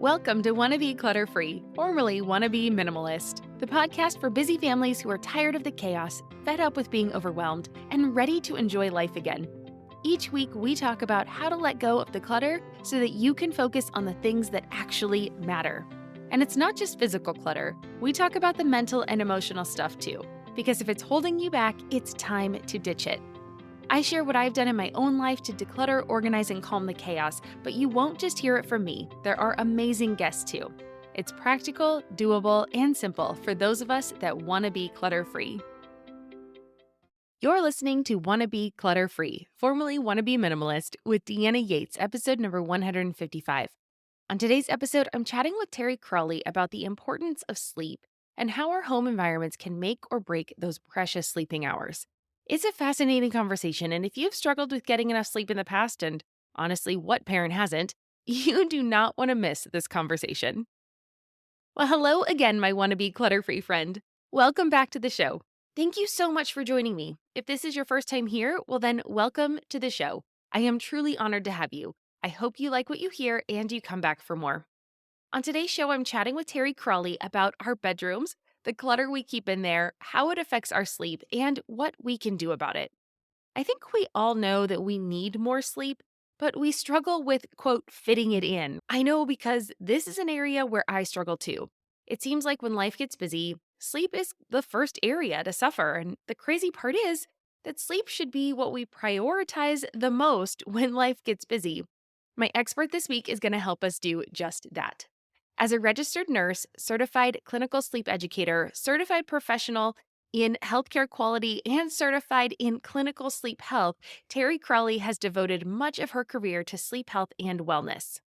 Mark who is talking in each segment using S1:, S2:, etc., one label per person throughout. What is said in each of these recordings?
S1: Welcome to Wanna Be Clutter Free, formerly Wanna Be Minimalist, the podcast for busy families who are tired of the chaos, fed up with being overwhelmed, and ready to enjoy life again. Each week, we talk about how to let go of the clutter so that you can focus on the things that actually matter. And it's not just physical clutter, we talk about the mental and emotional stuff too, because if it's holding you back, it's time to ditch it. I share what I've done in my own life to declutter, organize, and calm the chaos, but you won't just hear it from me. There are amazing guests too. It's practical, doable, and simple for those of us that want to be clutter-free. You're listening to Wanna Be Clutter-Free, formerly Wanna Be Minimalist, with Deanna Yates, episode number 155. On today's episode, I'm chatting with Terry Cralle about the importance of sleep and how our home environments can make or break those precious sleeping hours. It's a fascinating conversation, and if you've struggled with getting enough sleep in the past, and honestly, what parent hasn't, you do not want to miss this conversation. Well, hello again, my wannabe clutter-free friend. Welcome back to the show. Thank you so much for joining me. If this is your first time here, well then welcome to the show. I am truly honored to have you. I hope you like what you hear and you come back for more. On today's show, I'm chatting with Terry Cralle about our bedrooms, the clutter we keep in there, how it affects our sleep, and what we can do about it. I think we all know that we need more sleep, but we struggle with, quote, fitting it in. I know because this is an area where I struggle too. It seems like when life gets busy, sleep is the first area to suffer. And the crazy part is that sleep should be what we prioritize the most when life gets busy. My expert this week is going to help us do just that. As a registered nurse, certified clinical sleep educator, certified professional in healthcare quality, and certified in clinical sleep health, Terry Cralle has devoted much of her career to sleep health and wellness.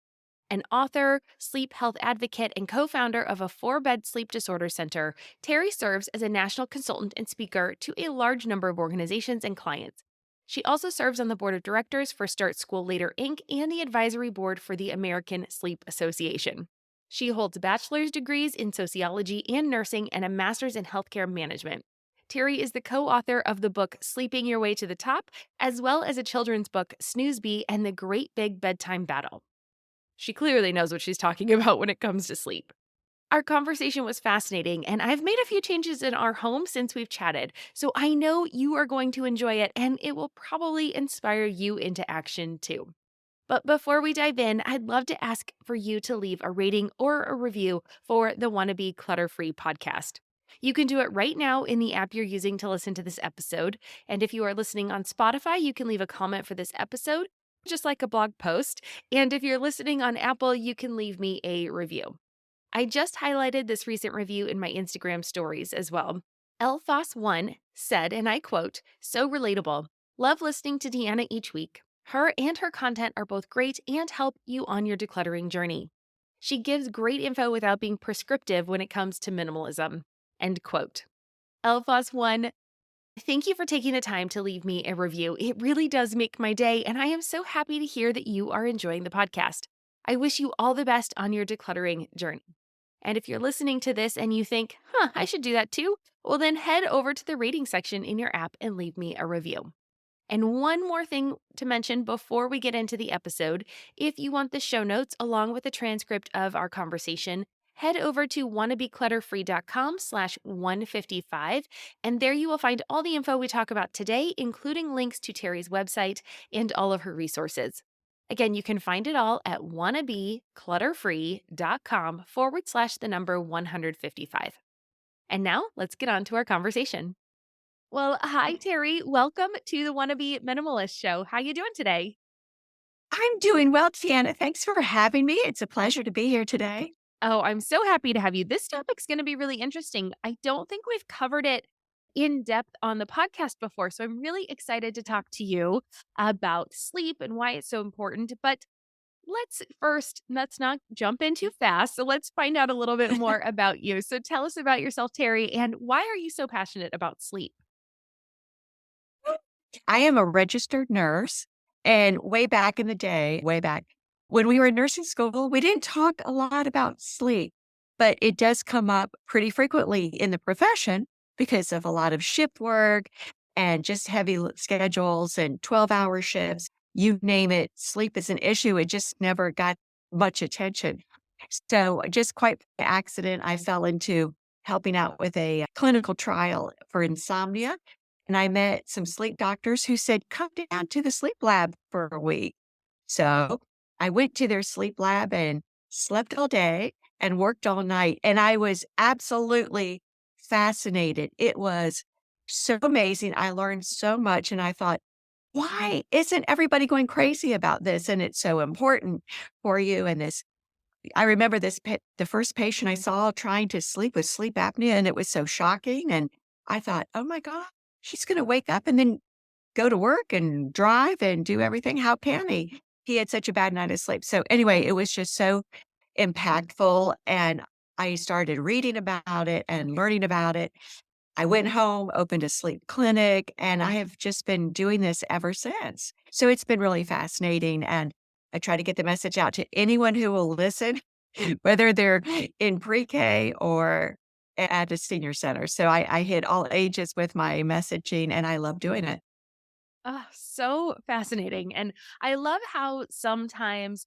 S1: An author, sleep health advocate, and co founder of a 4-bed sleep disorder center, Terry serves as a national consultant and speaker to a large number of organizations and clients. She also serves on the board of directors for Start School Later Inc. and the advisory board for the American Sleep Association. She holds bachelor's degrees in sociology and nursing and a master's in healthcare management. Terry is the co-author of the book Sleeping Your Way to the Top, as well as a children's book, Snooze Bee and the Great Big Bedtime Battle. She clearly knows what she's talking about when it comes to sleep. Our conversation was fascinating, and I've made a few changes in our home since we've chatted, so I know you are going to enjoy it, and it will probably inspire you into action too. But before we dive in, I'd love to ask for you to leave a rating or a review for the Wannabe Clutter Free podcast. You can do it right now in the app you're using to listen to this episode. And if you are listening on Spotify, you can leave a comment for this episode, just like a blog post. And if you're listening on Apple, you can leave me a review. I just highlighted this recent review in my Instagram stories as well. Elfos1 said, and I quote, "So relatable. Love listening to Deanna each week. Her and her content are both great and help you on your decluttering journey. She gives great info without being prescriptive when it comes to minimalism." End quote. Elfos1, thank you for taking the time to leave me a review. It really does make my day, and I am so happy to hear that you are enjoying the podcast. I wish you all the best on your decluttering journey. And if you're listening to this and you think, I should do that too, well, then head over to the rating section in your app and leave me a review. And one more thing to mention before we get into the episode, if you want the show notes along with the transcript of our conversation, head over to wannabeclutterfree.com/155, and there you will find all the info we talk about today, including links to Terry's website and all of her resources. Again, you can find it all at wannabeclutterfree.com/155. And now let's get on to our conversation. Well, hi, Terry. Welcome to the Wannabe Minimalist Show. How you doing today?
S2: I'm doing well, Tiana. Thanks for having me. It's a pleasure to be here today.
S1: Oh, I'm so happy to have you. This topic's going to be really interesting. I don't think we've covered it in depth on the podcast before, so I'm really excited to talk to you about sleep and why it's so important. But let's not jump in too fast. So let's find out a little bit more about you. So tell us about yourself, Terry, and why are you so passionate about sleep?
S2: I am a registered nurse. And way back in the day, way back when we were in nursing school, we didn't talk a lot about sleep, but it does come up pretty frequently in the profession because of a lot of shift work and just heavy schedules and 12-hour shifts. You name it, sleep is an issue. It just never got much attention. So just quite by accident, I fell into helping out with a clinical trial for insomnia. And I met some sleep doctors who said, come down to the sleep lab for a week. So I went to their sleep lab and slept all day and worked all night. And I was absolutely fascinated. It was so amazing. I learned so much. And I thought, why isn't everybody going crazy about this? And it's so important for you. And this, I remember the first patient I saw trying to sleep with sleep apnea, and it was so shocking. And I thought, oh my God, she's going to wake up and then go to work and drive and do everything. How can he? He had such a bad night of sleep. So anyway, it was just so impactful. And I started reading about it and learning about it. I went home, opened a sleep clinic, and I have just been doing this ever since. So it's been really fascinating. And I try to get the message out to anyone who will listen, whether they're in pre-K or at a senior center. So I hit all ages with my messaging, and I love doing it.
S1: Ah, so fascinating. And I love how sometimes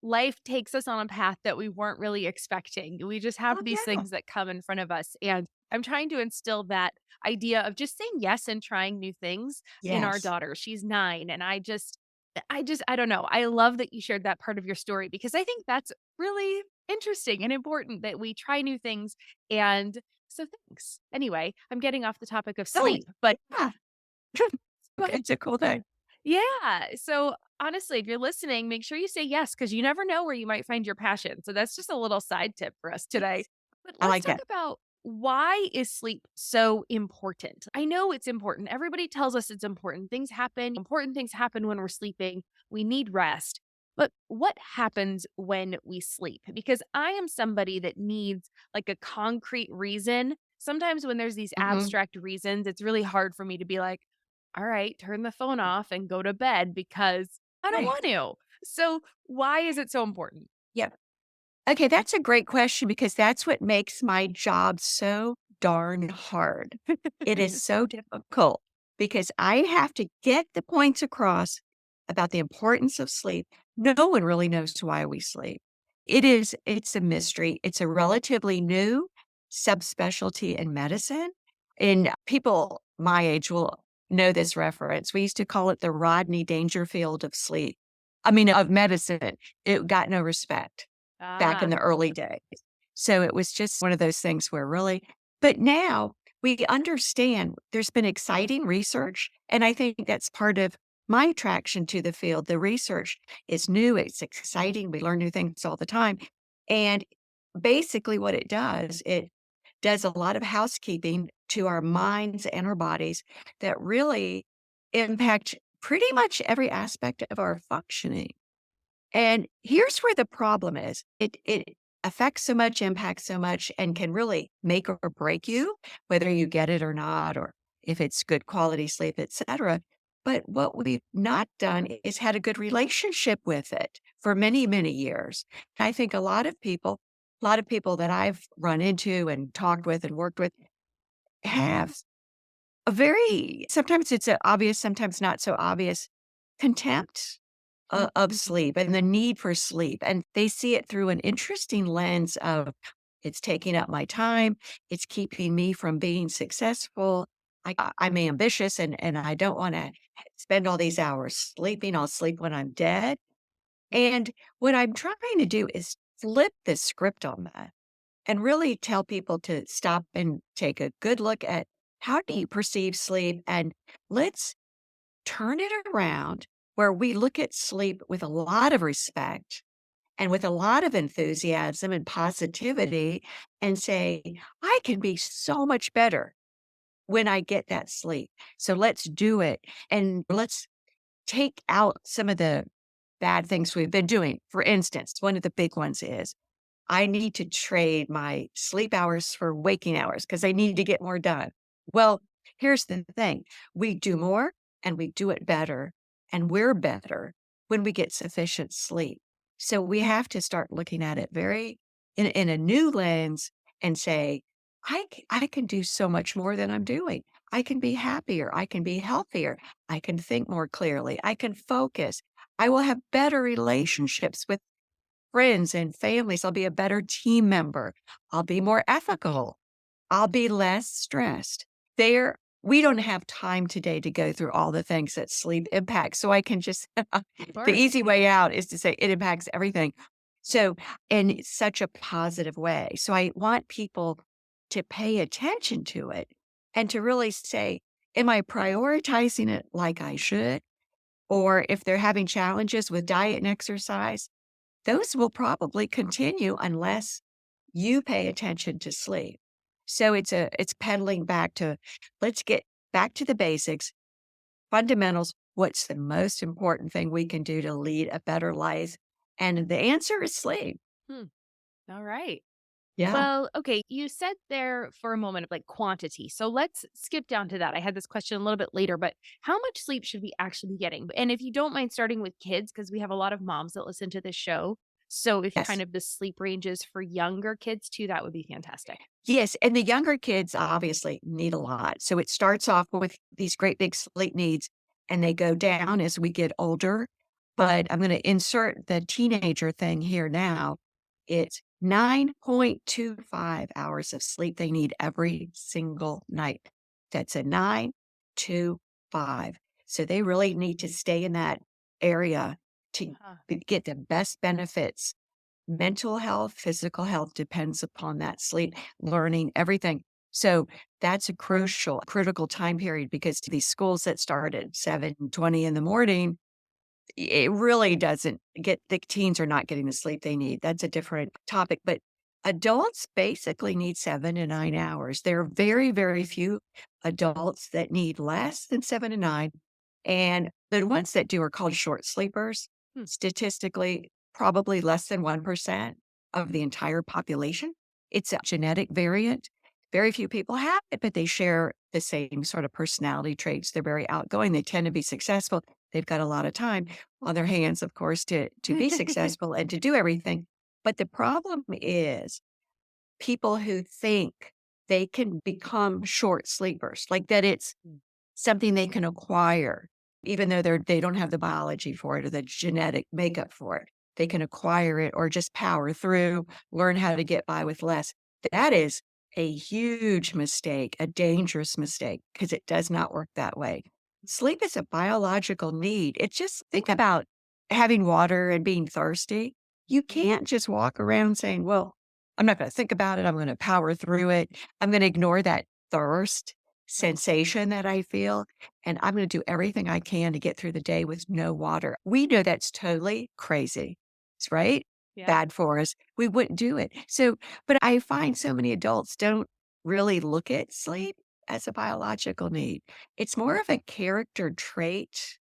S1: life takes us on a path that we weren't really expecting. We just have
S2: Oh,
S1: these
S2: yeah.
S1: things that come in front of us. And I'm trying to instill that idea of just saying yes and trying new things in our
S2: Yes.
S1: daughter. She's 9. And I don't know. I love that you shared that part of your story because I think that's really interesting and important that we try new things. And so thanks. Anyway, I'm getting off the topic of
S2: Really?
S1: sleep, but
S2: Yeah. It's a cool thing.
S1: yeah. So honestly, if you're listening, make sure you say yes because you never know where you might find your passion. So that's just a little side tip for us today.
S2: Yes.
S1: But
S2: I
S1: let's
S2: like
S1: talk
S2: that.
S1: about why is sleep so important? I know it's important. Everybody tells us it's important. Things happen. Important things happen when we're sleeping. We need rest. But what happens when we sleep? Because I am somebody that needs like a concrete reason. Sometimes when there's these
S2: Mhm.
S1: abstract reasons, it's really hard for me to be like, all right, turn the phone off and go to bed because I don't
S2: Right.
S1: want to. So, why is it so important?
S2: Yep. Okay, that's a great question because that's what makes my job so darn hard. It is so difficult because I have to get the points across about the importance of sleep. No one really knows why we sleep. It's a mystery. It's a relatively new subspecialty in medicine. And people my age will know this reference. We used to call it the Rodney Dangerfield of sleep. I mean, of medicine. It got no respect back in
S1: Ah,
S2: the early days. So it was just one of those things where really but now we understand there's been exciting research, and I think that's part of my attraction to the field. The research is new, it's exciting, we learn new things all the time. And basically what it does a lot of housekeeping to our minds and our bodies that really impact pretty much every aspect of our functioning. And here's where the problem is. It affects so much, impacts so much, and can really make or break you, whether you get it or not, or if it's good quality sleep, etc. But what we've not done is had a good relationship with it for many, many years. I think a lot of people that I've run into and talked with and worked with have a very sometimes it's a obvious, sometimes not so obvious contempt of sleep and the need for sleep, and they see it through an interesting lens of, "It's taking up my time, it's keeping me from being successful, I'm ambitious and I don't wanna spend all these hours sleeping, I'll sleep when I'm dead," and what I'm trying to do is flip the script on that and really tell people to stop and take a good look at how do you perceive sleep, and let's turn it around where we look at sleep with a lot of respect and with a lot of enthusiasm and positivity and say, I can be so much better when I get that sleep. So let's do it. And let's take out some of the bad things we've been doing. For instance, one of the big ones is I need to trade my sleep hours for waking hours because I need to get more done. Well, here's the thing. We do more and we do it better, and we're better when we get sufficient sleep. So we have to start looking at it very in a new lens and say, I can do so much more than I'm doing. I can be happier. I can be healthier. I can think more clearly. I can focus. I will have better relationships with friends and families. I'll be a better team member. I'll be more ethical. I'll be less stressed. We don't have time today to go through all the things that sleep impacts. So I can just,
S1: Of
S2: the
S1: course.
S2: easy way out is to say it impacts everything. So, in such a positive way. So I want people to pay attention to it and to really say, am I prioritizing it like I should? Or if they're having challenges with diet and exercise, those will probably continue unless you pay attention to sleep. So it's pedaling back to let's get back to the basics, fundamentals. What's the most important thing we can do to lead a better life? And the answer is sleep.
S1: Hmm. All right.
S2: Yeah.
S1: Well, okay, you said there for a moment of like quantity. So let's skip down to that. I had this question a little bit later, but how much sleep should we actually be getting? And if you don't mind starting with kids, because we have a lot of moms that listen to this show. So if kind
S2: Yes.
S1: of the sleep ranges for younger kids too, that would be fantastic.
S2: Yes, and the younger kids obviously need a lot. So it starts off with these great big sleep needs and they go down as we get older. But I'm going to insert the teenager thing here now. It's 9.25 hours of sleep they need every single night. That's a 9 to 5. So they really need to stay in that area to
S1: Huh.
S2: get the best benefits. Mental health, physical health depends upon that sleep, learning, everything. So that's a critical time period because these schools that start at 7:20 in the morning, it really doesn't get the teens are not getting the sleep they need. That's a different topic. But adults basically need 7 to 9 hours. There are very, very few adults that need less than 7 to 9. And the ones that do are called short sleepers.
S1: Hmm.
S2: Statistically, probably less than 1% of the entire population. It's a genetic variant. Very few people have it, but they share the same sort of personality traits. They're very outgoing. They tend to be successful. They've got a lot of time on their hands, of course, to be successful and to do everything. But the problem is people who think they can become short sleepers, like that it's something they can acquire, even though they don't have the biology for it or the genetic makeup for it. They can acquire it or just power through, learn how to get by with less. That is a huge mistake, a dangerous mistake, because it does not work that way. Sleep is a biological need. It's just think about having water and being thirsty. You can't just walk around saying, well, I'm not going to think about it. I'm going to power through it. I'm going to ignore that thirst
S1: Right.
S2: sensation that I feel, and I'm gonna do everything I can to get through the day with no water. We know that's totally crazy. It's right?
S1: Yeah.
S2: Bad for us. We wouldn't do it. So, but I find so many adults don't really look at sleep as a biological need. It's more of a character trait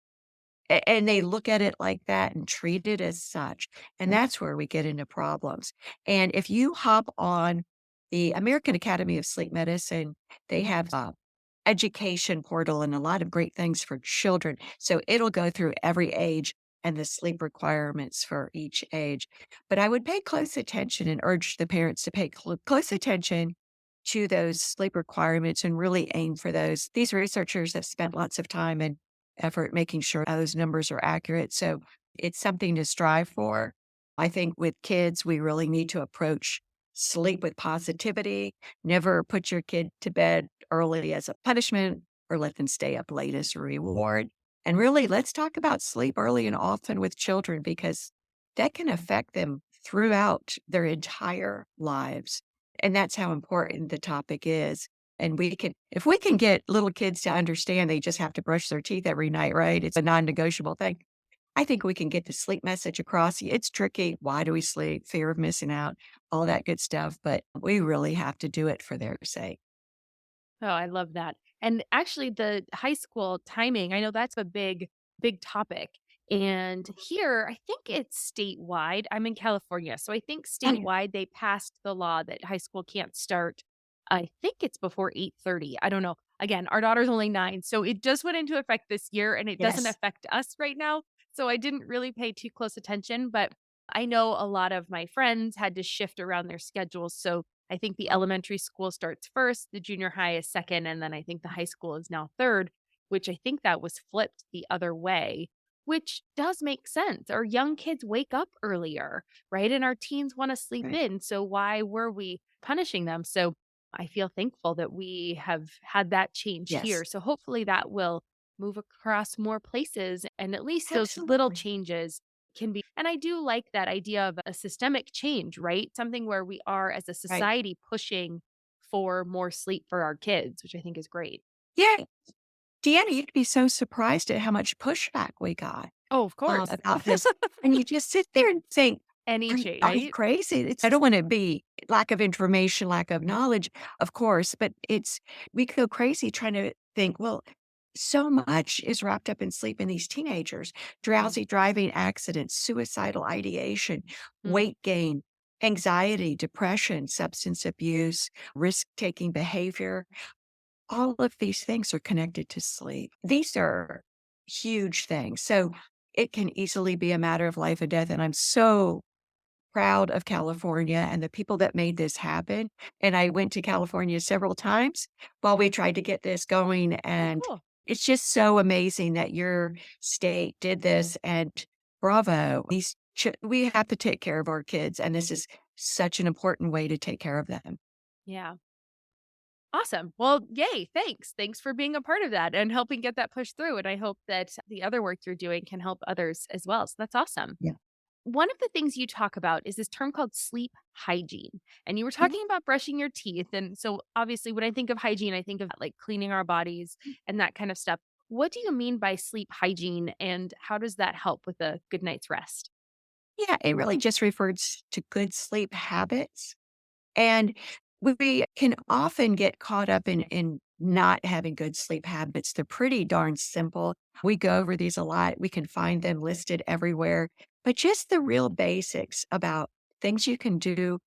S2: and they look at it like that and treat it as such, and that's where we get into problems. And if you hop on the American Academy of Sleep Medicine, they have a education portal and a lot of great things for children. So it'll go through every age and the sleep requirements for each age. But I would pay close attention and urge the parents to pay close attention to those sleep requirements and really aim for those. These researchers have spent lots of time and effort making sure those numbers are accurate. So it's something to strive for. I think with kids, we really need to approach sleep with positivity. Never put your kid to bed early as a punishment or let them stay up late as a reward. And really, let's talk about sleep early and often with children because that can affect them throughout their entire lives. And that's how important the topic is. And we can if we can get little kids to understand they just have to brush their teeth every night, right? It's a non-negotiable thing. I think we can get the sleep message across. It's tricky. Why do we sleep? Fear of missing out, all that good stuff. But we really have to do it for their sake.
S1: Oh, I love that. And actually, the high school timing, I know that's a big, big topic. And here, I think it's statewide. I'm in California. So I think
S2: Oh,
S1: statewide, they passed the law that high school can't start. I think it's before 8:30. I don't know. Again, our daughter's only 9. So it just went into effect this year and it doesn't
S2: yes.
S1: affect us right now. So I didn't really pay too close attention. But I know a lot of my friends had to shift around their schedules. So I think the elementary school starts first, the junior high is second, and then I think the high school is now third, which I think that was flipped the other way. which does make sense. Our young kids wake up earlier, right? And our teens want to sleep
S2: Right.
S1: in. So why were we punishing them? So I feel thankful that we have had that change here.
S2: Yes,
S1: So hopefully that will move across more places and at least those little
S2: absolutely.
S1: changes can be. And I do like that idea of a systemic change, right? Something where we are as a
S2: Right.
S1: society pushing for more sleep for our kids, which I think is great.
S2: Yeah. Deanna, you'd be so surprised at how much pushback we got
S1: Oh, of course.
S2: about this. And you just sit there and think,
S1: Any change,
S2: are you
S1: right?
S2: crazy? I don't want to be lack of information, lack of knowledge, of course, but we go crazy trying to think, well, so much is wrapped up in sleep in these teenagers,
S1: Mm,
S2: drowsy driving accidents, suicidal ideation,
S1: mm,
S2: weight gain, anxiety, depression, substance abuse, risk taking behavior. All of these things are connected to sleep. These are huge things. So it can easily be a matter of life and death. And I'm so proud of California and the people that made this happen. And I went to California several times while we tried to get this going.
S1: Oh,
S2: And
S1: cool.
S2: it's just so amazing that your state did this. And bravo. We have to take care of our kids. And this is such an important way to take care of them.
S1: Yeah. Awesome. Well, yay. Thanks. Thanks for being a part of that and helping get that pushed through. And I hope that the other work you're doing can help others as well. So that's awesome.
S2: Yeah.
S1: One of the things you talk about is this term called sleep hygiene. And you were
S2: Mhm.
S1: talking about brushing your teeth. And so obviously, when I think of hygiene, I think of like cleaning our bodies and that kind of stuff. What do you mean by sleep hygiene and how does that help with a good night's rest?
S2: Yeah. It really just refers to good sleep habits. And we can often get caught up in not having good sleep habits. They're pretty darn simple. We go over these a lot. We can find them listed everywhere. But just the real basics about things you can do.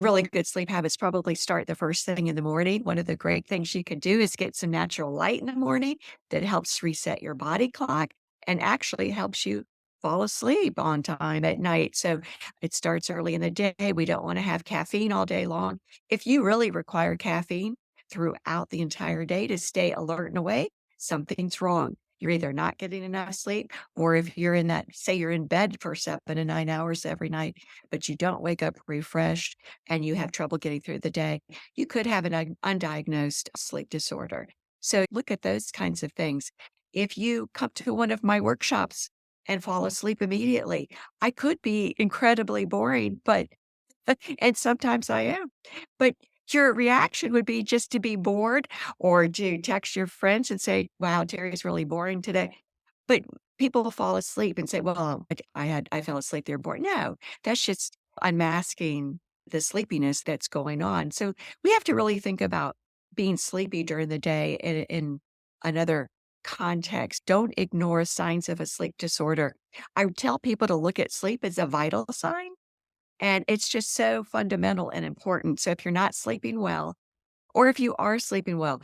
S2: Really good sleep habits probably start the first thing in the morning. One of the great things you can do is get some natural light in the morning that helps reset your body clock and actually helps you fall asleep on time at night. So it starts early in the day. We don't want to have caffeine all day long. If you really require caffeine throughout the entire day to stay alert and awake, something's wrong. You're either not getting enough sleep, or if you're in that, say you're in bed for 7 to 9 hours every night, but you don't wake up refreshed and you have trouble getting through the day, you could have an undiagnosed sleep disorder. So look at those kinds of things. If you come to one of my workshops and fall asleep immediately, I could be incredibly boring, but and sometimes I am. But your reaction would be just to be bored or to text your friends and say, "Wow, Terry's really boring today." But people will fall asleep and say, "Well, I fell asleep, they're bored." No, that's just unmasking the sleepiness that's going on. So we have to really think about being sleepy during the day in another context. Don't ignore signs of a sleep disorder. I tell people to look at sleep as a vital sign, and it's just so fundamental and important. So if you're not sleeping well, or if you are sleeping well,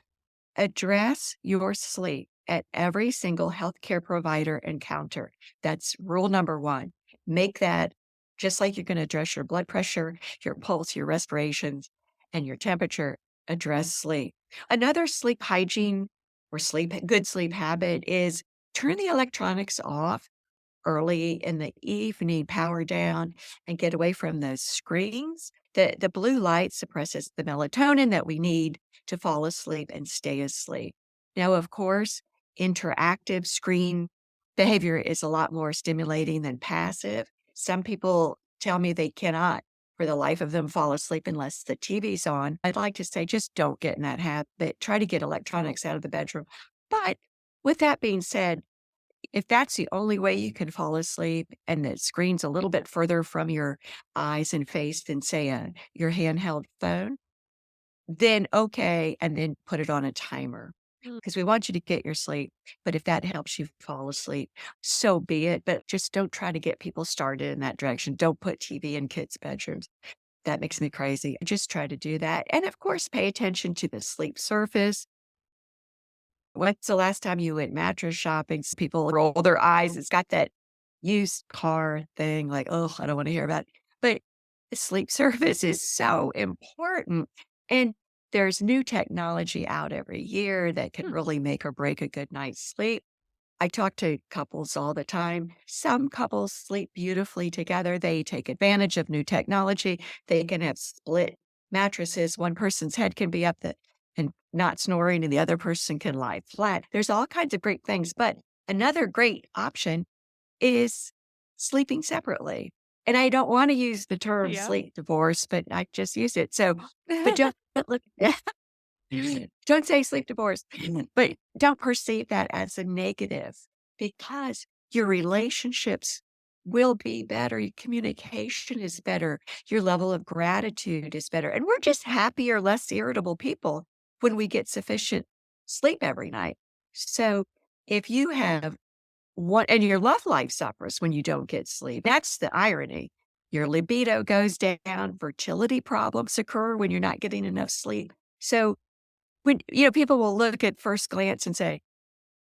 S2: address your sleep at every single healthcare provider encounter. That's rule number one. Make that just like you're going to address your blood pressure, your pulse, your respirations, and your temperature, address sleep. Another sleep hygiene or good sleep habit is turn the electronics off early in the evening, power down, and get away from those screens. The blue light suppresses the melatonin that we need to fall asleep and stay asleep. Now, of course, interactive screen behavior is a lot more stimulating than passive. Some people tell me they cannot, for the life of them, fall asleep unless the TV's on. I'd like to say just don't get in that habit. Try to get electronics out of the bedroom. But with that being said, if that's the only way you can fall asleep and the screen's a little bit further from your eyes and face than, say, your handheld phone, then okay, and then put it on a timer
S1: Mm,
S2: because we want you to get your sleep. But if that helps you fall asleep, so be it. But just don't try to get people started in that direction. Don't put TV in kids' bedrooms. That makes me crazy. Just try to do that. And of course, pay attention to the sleep surface. When's the last time you went mattress shopping? People roll their eyes. It's got that used car thing, like, oh, I don't want to hear about it. But the sleep service is so important. And there's new technology out every year that can
S1: hmm.
S2: really make or break a good night's sleep. I talk to couples all the time. Some couples sleep beautifully together. They take advantage of new technology. They can have split mattresses. One person's head can be up and not snoring, and the other person can lie flat. There's all kinds of great things. But another great option is sleeping separately. And I don't want to use the term
S1: Yeah.
S2: sleep divorce, but I just use it. So, but don't look. Don't say sleep divorce, but don't perceive that as a negative because your relationships will be better. Your communication is better. Your level of gratitude is better. And we're just happier, less irritable people when we get sufficient sleep every night. So if you have one, and your love life suffers when you don't get sleep, that's the irony. Your libido goes down, fertility problems occur when you're not getting enough sleep. So when people will look at first glance and say,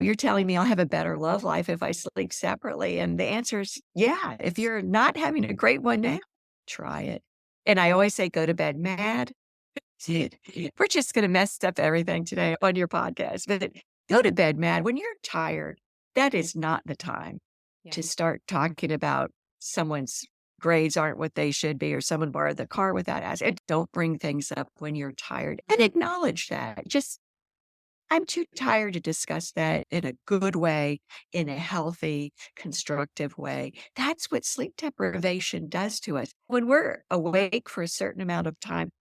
S2: "You're telling me I'll have a better love life if I sleep separately," and the answer is, yeah. If you're not having a great one now, try it. And I always say, "Go to bed mad." We're just gonna mess up everything today on your podcast, but go to bed mad. When you're tired, that is not the time
S1: Yeah.
S2: to start talking about someone's grades aren't what they should be, or someone borrowed the car without asking. Don't bring things up when you're tired and acknowledge that. Just, I'm too tired to discuss that in a good way, in a healthy, constructive way. That's what sleep deprivation does to us. When we're awake for a certain amount of time,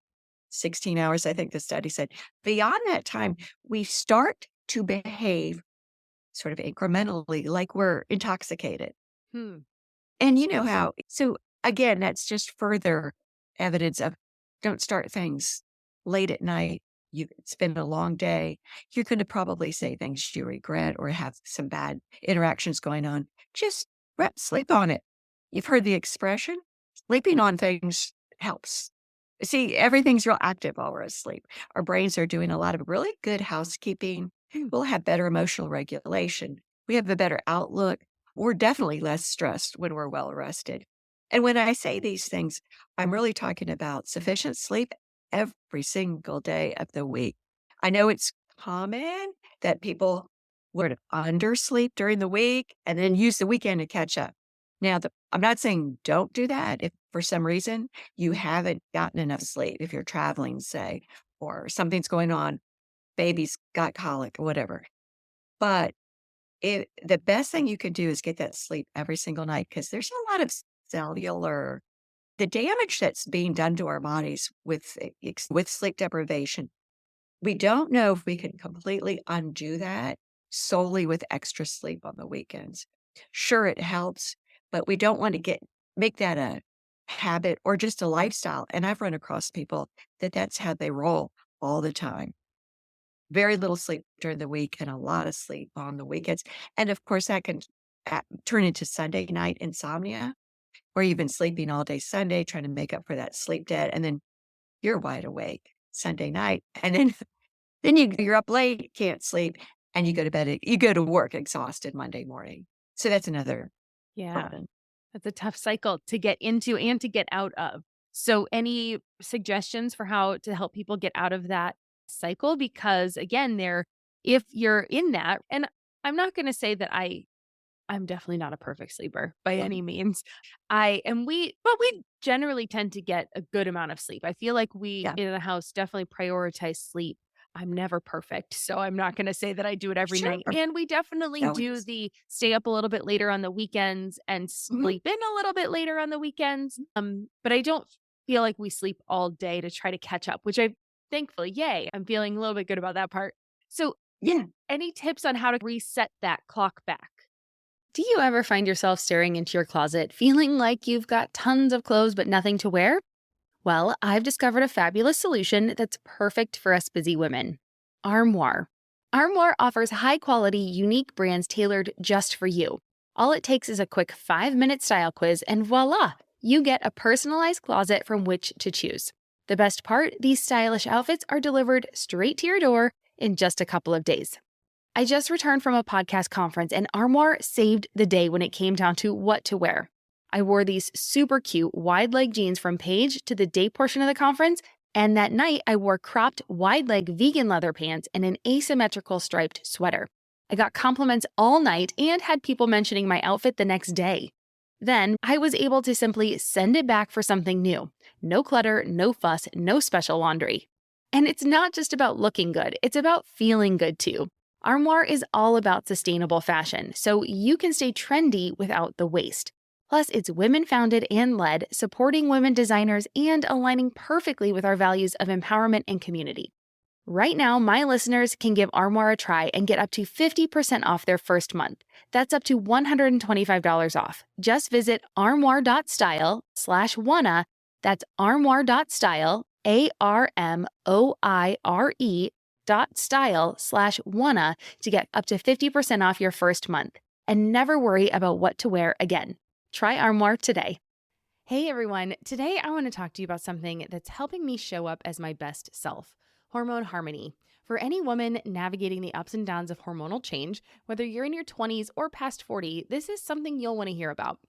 S2: 16 hours, I think the study said, beyond that time, we start to behave sort of incrementally like we're intoxicated.
S1: Hmm.
S2: And you know how, so again, that's just further evidence of don't start things late at night. It's been a long day. You're going to probably say things you regret or have some bad interactions going on. Just sleep on it. You've heard the expression, sleeping on things helps. See, everything's real active while we're asleep. Our brains are doing a lot of really good housekeeping. We'll have better emotional regulation. We have a better outlook. We're definitely less stressed when we're well rested. And when I say these things, I'm really talking about sufficient sleep every single day of the week. I know it's common that people would undersleep during the week and then use the weekend to catch up. Now, I'm not saying don't do that if for some reason you haven't gotten enough sleep, if you're traveling, say, or something's going on, baby's got colic or whatever. But the best thing you can do is get that sleep every single night because there's a lot of cellular the damage that's being done to our bodies with sleep deprivation. We don't know if we can completely undo that solely with extra sleep on the weekends. Sure, it helps, but we don't want to make that a habit or just a lifestyle. And I've run across people that's how they roll all the time. Very little sleep during the week and a lot of sleep on the weekends. And of course, that can turn into Sunday night insomnia, where you've been sleeping all day Sunday, trying to make up for that sleep debt. And then you're wide awake Sunday night. And then, you're up late, can't sleep, and you go to bed, you go to work exhausted Monday morning. So that's another
S1: Yeah.
S2: burden.
S1: That's a tough cycle to get into and to get out of. So, any suggestions for how to help people get out of that cycle? Because again, if you're in that, and I'm not going to say that I'm definitely not a perfect sleeper by any means. But we generally tend to get a good amount of sleep. I feel like we
S2: Yeah.
S1: in the house definitely prioritize sleep. I'm never perfect, so I'm not going to say that I do it every
S2: Sure.
S1: night. And we definitely
S2: No,
S1: do the stay up a little bit later on the weekends and
S2: Mhm.
S1: sleep in a little bit later on the weekends. But I don't feel like we sleep all day to try to catch up, which I thankfully, yay, I'm feeling a little bit good about that part. So,
S2: Yeah.
S1: any tips on how to reset that clock back? Do you ever find yourself staring into your closet, feeling like you've got tons of clothes but nothing to wear? Well, I've discovered a fabulous solution that's perfect for us busy women: Armoire. Armoire offers high quality, unique brands tailored just for you. All it takes is a quick 5-minute style quiz, and voila, you get a personalized closet from which to choose. The best part: these stylish outfits are delivered straight to your door in just a couple of days. I just returned from a podcast conference, and Armoire saved the day when it came down to what to wear. I wore these super cute wide leg jeans from Paige to the day portion of the conference, and that night I wore cropped wide leg vegan leather pants and an asymmetrical striped sweater. I got compliments all night and had people mentioning my outfit the next day. Then I was able to simply send it back for something new. No clutter, no fuss, no special laundry. And it's not just about looking good, it's about feeling good too. Armoire is all about sustainable fashion, so you can stay trendy without the waste. Plus, it's women founded and led, supporting women designers and aligning perfectly with our values of empowerment and community. Right now, my listeners can give Armoire a try and get up to 50% off their first month. That's up to $125 off. Just visit armoire.style/wanna. That's armoire.style, ARMOIRE.style/wanna to get up to 50% off your first month. And never worry about what to wear again. Try Armoire today. Hey everyone, today I want to talk to you about something that's helping me show up as my best self: hormone harmony. For any woman navigating the ups and downs of hormonal change, whether you're in your 20s or past 40, this is something you'll want to hear about.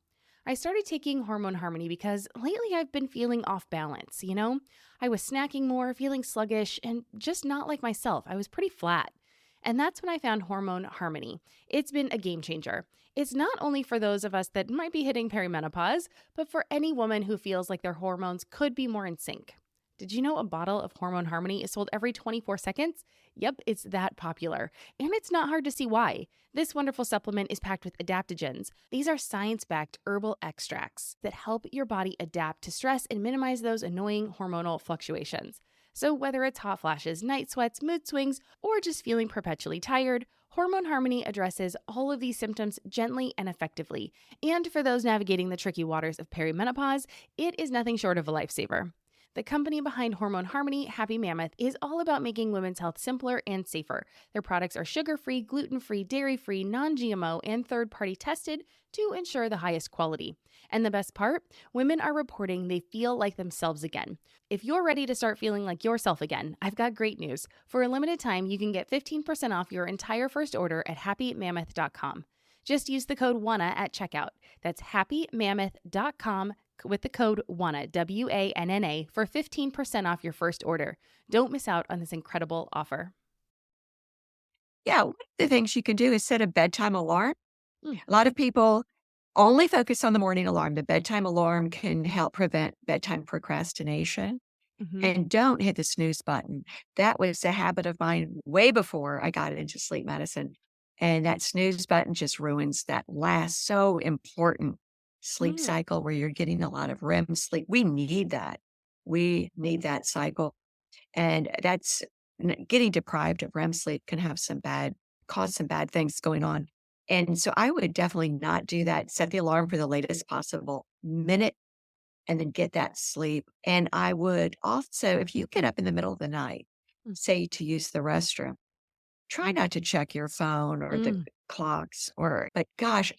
S1: I started taking hormone harmony because lately I've been feeling off balance, you know? I was snacking more, feeling sluggish, and just not like myself. I was pretty flat. And that's when I found hormone harmony. It's been a game changer. It's not only for those of us that might be hitting perimenopause, but for any woman who feels like their hormones could be more in sync. Did you know a bottle of Hormone Harmony is sold every 24 seconds? Yep, it's that popular. And it's not hard to see why. This wonderful supplement is packed with adaptogens. These are science-backed herbal extracts that help your body adapt to stress and minimize those annoying hormonal fluctuations. So whether it's hot flashes, night sweats, mood swings, or just feeling perpetually tired, Hormone Harmony addresses all of these symptoms gently and effectively. And for those navigating the tricky waters of perimenopause, it is nothing short of a lifesaver. The company behind Hormone Harmony, Happy Mammoth, is all about making women's health simpler and safer. Their products are sugar-free, gluten-free, dairy-free, non-GMO, and third-party tested to ensure the highest quality. And the best part? Women are reporting they feel like themselves again. If you're ready to start feeling like yourself again, I've got great news. For a limited time, you can get 15% off your entire first order at happymammoth.com. Just use the code WANNA at checkout. That's happymammoth.com with the code WANNA, WANNA, for 15% off your first order. Don't miss out on this incredible offer.
S2: Yeah, one of the things you can do is set a bedtime alarm.
S1: Mm.
S2: A lot of people only focus on the morning alarm. The bedtime alarm can help prevent bedtime procrastination.
S1: Mm-hmm.
S2: And don't hit the snooze button. That was a habit of mine way before I got into sleep medicine. And that snooze button just ruins that last so important sleep
S1: Mm.
S2: cycle where you're getting a lot of REM sleep. We need that. We need that cycle. And that's getting deprived of REM sleep can have cause some bad things going on. And so I would definitely not do that. Set the alarm for the latest possible minute and then get that sleep. And I would also, if you get up in the middle of the night, say to use the restroom, try not to check your phone or the
S1: Mm.
S2: clocks but gosh,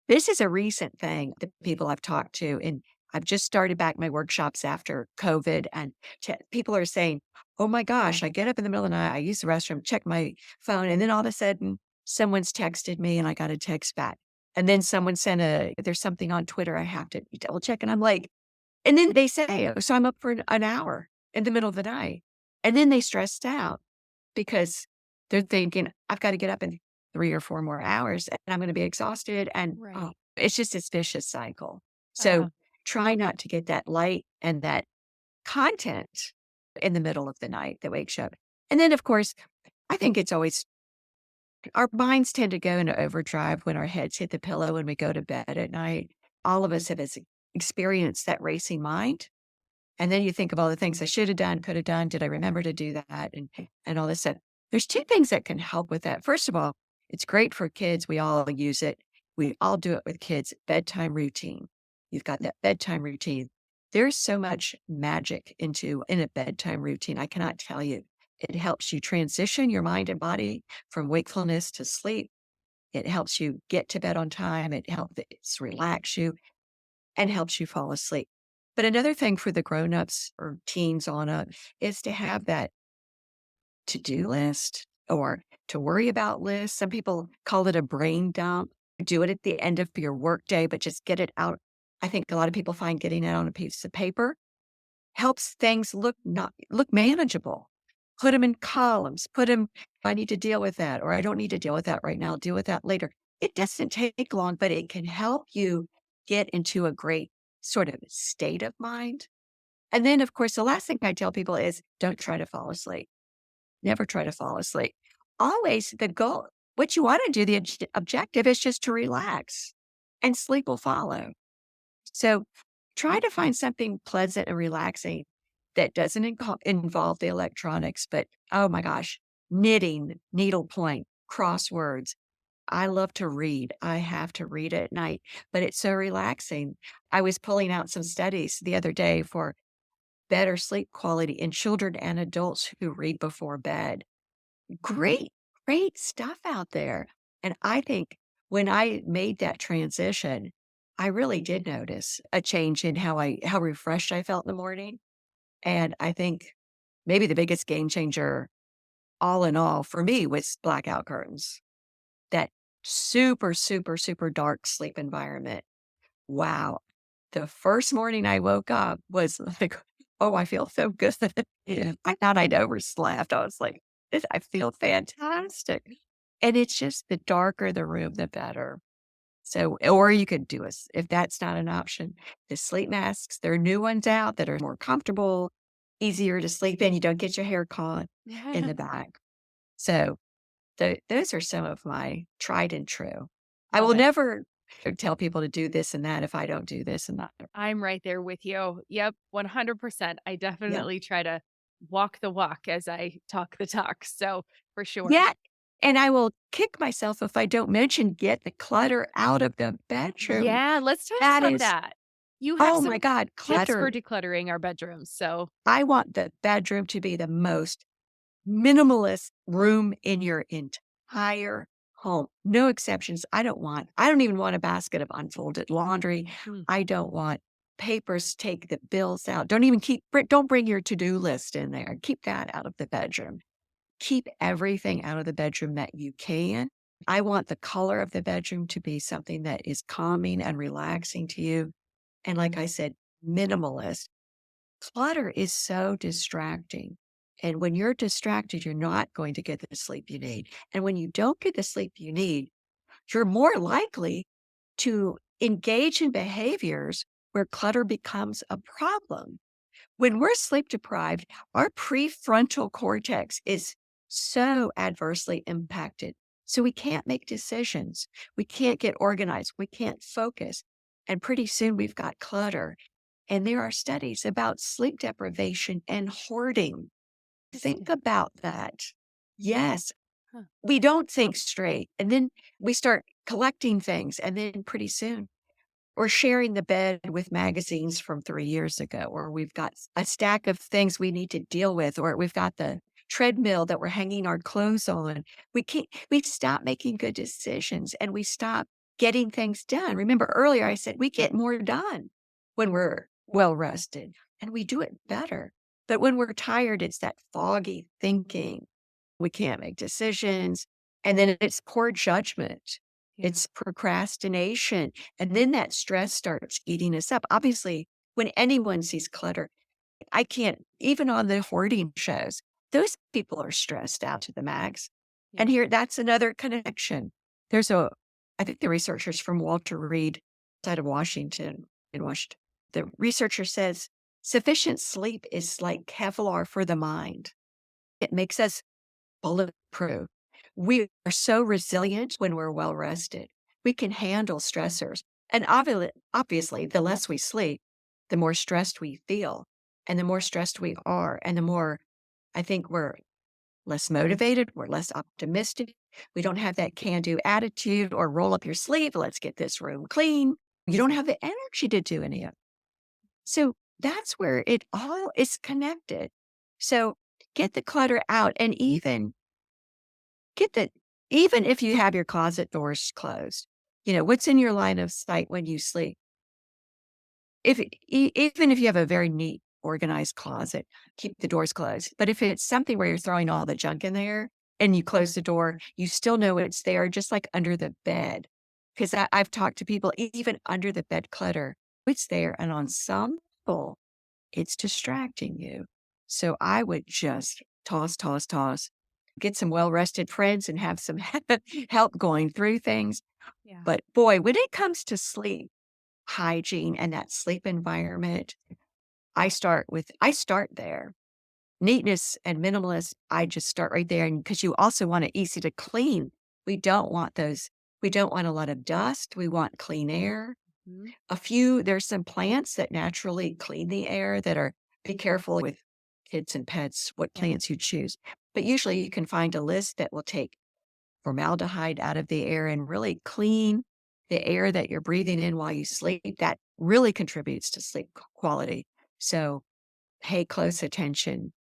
S2: this is a recent thing, the people I've talked to, and I've just started back my workshops after COVID, and people are saying, oh my gosh, I get up in the middle of the night, I use the restroom, check my phone, and then all of a sudden someone's texted me and I got a text back. And then someone there's something on Twitter I have to double check. And I'm like, and then they say, oh, so I'm up for an hour in the middle of the night. And then they stressed out because they're thinking, I've got to get up in 3 or 4 more hours and I'm going to be exhausted. And
S1: Right.
S2: it's just this vicious cycle.
S1: Uh,
S2: So try not to get that light and that content in the middle of the night that wakes you up. And then, of course, I think it's always our minds tend to go into overdrive when our heads hit the pillow and we go to bed at night. All of us have experienced that racing mind. And then you think of all the things I should have done, could have done. Did I remember to do that? And all this stuff. There's 2 things that can help with that. First of all, it's great for kids. We all use it. We all do it with kids. Bedtime routine. You've got that bedtime routine. There's so much magic in a bedtime routine. I cannot tell you. It helps you transition your mind and body from wakefulness to sleep. It helps you get to bed on time. It's relax you and helps you fall asleep. But another thing for the grown-ups or teens on up is to have that to-do list or to worry about list. Some people call it a brain dump. Do it at the end of your workday, but just get it out. I think a lot of people find getting it on a piece of paper helps things look manageable. put them in columns, put them, I need to deal with that, or I don't need to deal with that right now, I'll deal with that later. It doesn't take long, but it can help you get into a great sort of state of mind. And then, of course, the last thing I tell people is don't try to fall asleep. Never try to fall asleep. Always the goal, what you want to do, the objective is just to relax and sleep will follow. So try to find something pleasant and relaxing that doesn't involve the electronics, but oh my gosh, knitting, needlepoint, crosswords. I love to read. I have to read at night, but it's so relaxing. I was pulling out some studies the other day for better sleep quality in children and adults who read before bed. Great, great stuff out there. And I think when I made that transition, I really did notice a change in how refreshed I felt in the morning. And I think maybe the biggest game changer all in all for me was blackout curtains. That super, super, super dark sleep environment. Wow. The first morning I woke up was like, "Oh, I feel so good." Yeah. I thought I'd overslept. I was like, "This I feel fantastic." And it's just the darker the room, the better. So or you could do if that's not an option, the sleep masks, there are new ones out that are more comfortable, easier to sleep in. You don't get your hair caught in the back. So those are some of my tried and true. I
S1: Love
S2: will
S1: it.
S2: never tell people to do this and that if I don't do this and that.
S1: I'm right there with you. Yep, 100%. I
S2: Yeah.
S1: definitely try to walk the walk as I talk the talk. So, for sure.
S2: Yeah, and I will kick myself if I don't mention get the clutter out of the bedroom.
S1: Yeah, let's talk
S2: That
S1: about
S2: is
S1: that. You have
S2: oh my
S1: some
S2: god,
S1: tips for
S2: clutter.
S1: decluttering our bedrooms. So,
S2: I want the bedroom to be the most minimalist room in your entire home. No exceptions. I don't even want a basket of unfolded laundry.
S1: mm,
S2: I don't want papers, take the bills out. Don't bring your to-do list in there. Keep that out of the bedroom. Keep everything out of the bedroom that you can. I want the color of the bedroom to be something that is calming and relaxing to you. And like I said, minimalist. Clutter is so distracting. And when you're distracted, you're not going to get the sleep you need. And when you don't get the sleep you need, you're more likely to engage in behaviors where clutter becomes a problem. When we're sleep deprived, our prefrontal cortex is so adversely impacted. So we can't make decisions. We can't get organized. We can't focus. And pretty soon we've got clutter. And there are studies about sleep deprivation and hoarding. Think
S1: interesting.
S2: about that. Yes,
S1: Huh.
S2: we don't think straight. And then we start collecting things. And then pretty soon or sharing the bed with magazines from 3 years ago, or we've got a stack of things we need to deal with, or we've got the treadmill that we're hanging our clothes on. We stop making good decisions and we stop getting things done. Remember earlier I said we get more done when we're well rested and we do it better. But when we're tired, it's that foggy thinking. We can't make decisions. And then it's poor judgment.
S1: Yeah.
S2: It's procrastination. And then that stress starts eating us up. Obviously, when anyone sees clutter, I can't, even on the hoarding shows, those people are stressed out to the max.
S1: Yeah.
S2: And here, that's another connection. I think the researchers from Walter Reed, outside of Washington, in Washington, the researcher says sufficient sleep is like Kevlar for the mind. It makes us bulletproof. We are so resilient when we're well rested. We can handle stressors. And obviously, the less we sleep, the more stressed we feel. And the more stressed we are, and the more I think we're less motivated, we're less optimistic. We don't have that can do attitude or roll up your sleeve, let's get this room clean. You don't have the energy to do any of it. So that's where it all is connected. So get the clutter out and Get the even if you have your closet doors closed, what's in your line of sight when you sleep? Even if you have a very neat, organized closet, keep the doors closed. But if it's something where you're throwing all the junk in there and you close the door, you still know it's there, just like under the bed. Because I've talked to people, even under the bed clutter, it's there. And on some people, it's distracting you. So I would just toss, toss, toss. Get some well rested friends and have some help going through things.
S1: Yeah.
S2: But boy, when it comes to sleep hygiene and that sleep environment, I start there. Neatness and minimalist, I just start right there. And because you also want it easy to clean. We don't want those, we don't want a lot of dust. We want clean air.
S1: Mhm.
S2: There's some plants that naturally clean the air that are, be careful with kids and pets, what
S1: Yeah.
S2: plants you choose. But usually you can find a list that will take formaldehyde out of the air and really clean the air that you're breathing in while you sleep. That really contributes to sleep quality. So pay close attention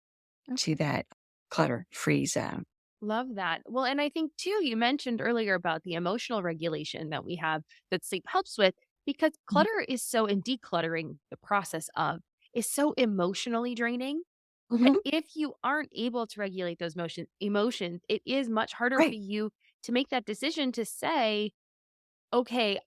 S2: to that clutter free zone.
S1: Love that. Well, and I think too, you mentioned earlier about the emotional regulation that we have that sleep helps with because
S2: Mhm.
S1: clutter is so, and decluttering the process of is so emotionally draining that
S2: Mhm.
S1: if you aren't able to regulate those emotions, it is much harder for
S2: Right.
S1: you to make that decision to say, okay,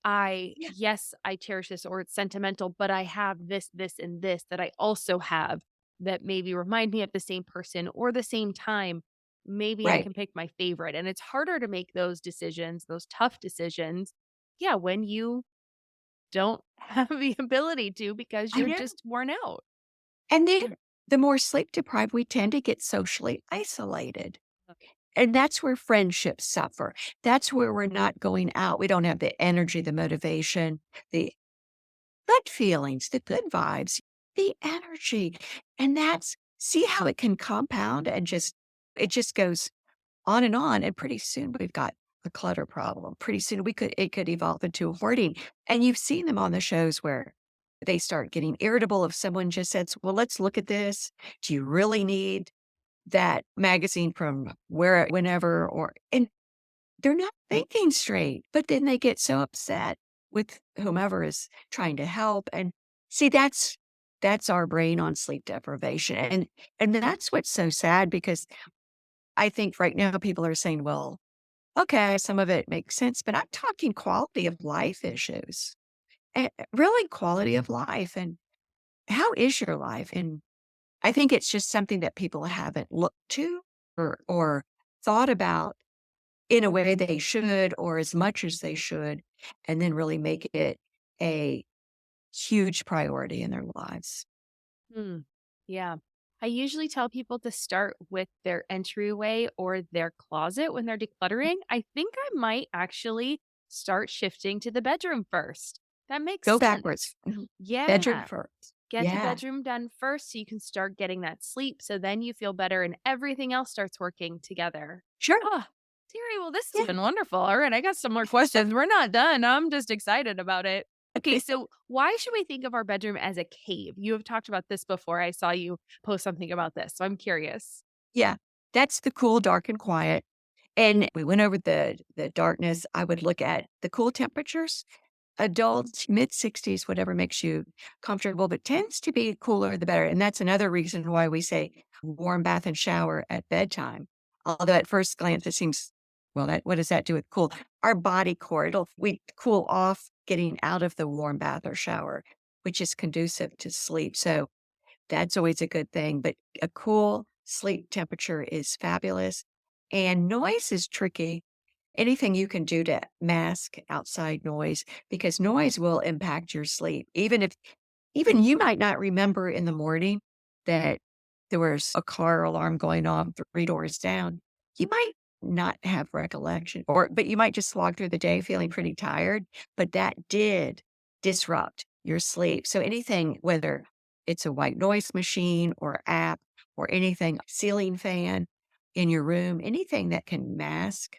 S2: Yeah.
S1: yes, I cherish this or it's sentimental, but I have this, this, and this that I also have that maybe remind me of the same person or the same time. Maybe I
S2: Right.
S1: can pick my favorite. And it's harder to make those decisions, those tough decisions. Yeah, when you don't have the ability to because
S2: I
S1: you're
S2: know.
S1: just worn out.
S2: And then the more sleep deprived, we tend to get socially isolated.
S1: Okay.
S2: And that's where friendships suffer. That's where we're not going out. We don't have the energy, the motivation, the good feelings, the good vibes, the energy. And that's, see how it can compound and just, it just goes on and on. And pretty soon we've got a clutter problem. Pretty soon it could evolve into hoarding. And you've seen them on the shows where they start getting irritable if someone just says, well, let's look at this. Do you really need that magazine from where, whenever, or, and they're not thinking straight, but then they get so upset with whomever is trying to help. And see, that's our brain on sleep deprivation. And that's what's so sad because I think right now people are saying, well, okay, some of it makes sense, but I'm talking quality of life issues. Really quality of life. And how is your life? And I think it's just something that people haven't looked to or thought about in a way they should or as much as they should, and then really make it a huge priority in their lives.
S1: Hmm. Yeah. I usually tell people to start with their entryway or their closet when they're decluttering. I think I might actually start shifting to the bedroom first. That makes
S2: Go
S1: sense.
S2: backwards. Mhm. Bedroom
S1: Yeah.
S2: first.
S1: Get the
S2: Yeah,
S1: bedroom done first so you can start getting that sleep. So then you feel better and everything else starts working together.
S2: sure.
S1: Oh, Terry, well, this has
S2: Yeah.
S1: been wonderful. All right, I got some more questions. We're not done. I'm just excited about it. Okay, so why should we think of our bedroom as a cave? You have talked about this before. I saw you post something about this. So I'm curious.
S2: Yeah. That's the cool, dark, and quiet. And we went over the darkness. I would look at the cool temperatures. Adults, mid-60s, whatever makes you comfortable, but tends to be cooler the better, and that's another reason why we say warm bath and shower at bedtime. Although at first glance it seems, well, that what does that do with cool? Our body core, we cool off getting out of the warm bath or shower, which is conducive to sleep, so that's always a good thing, but a cool sleep temperature is fabulous, and noise is tricky. Anything you can do to mask outside noise, because noise will impact your sleep. Even you might not remember in the morning that there was a car alarm going off 3 doors down. You might not have recollection but you might just slog through the day feeling pretty tired, but that did disrupt your sleep. So anything, whether it's a white noise machine or app or anything, ceiling fan in your room, anything that can mask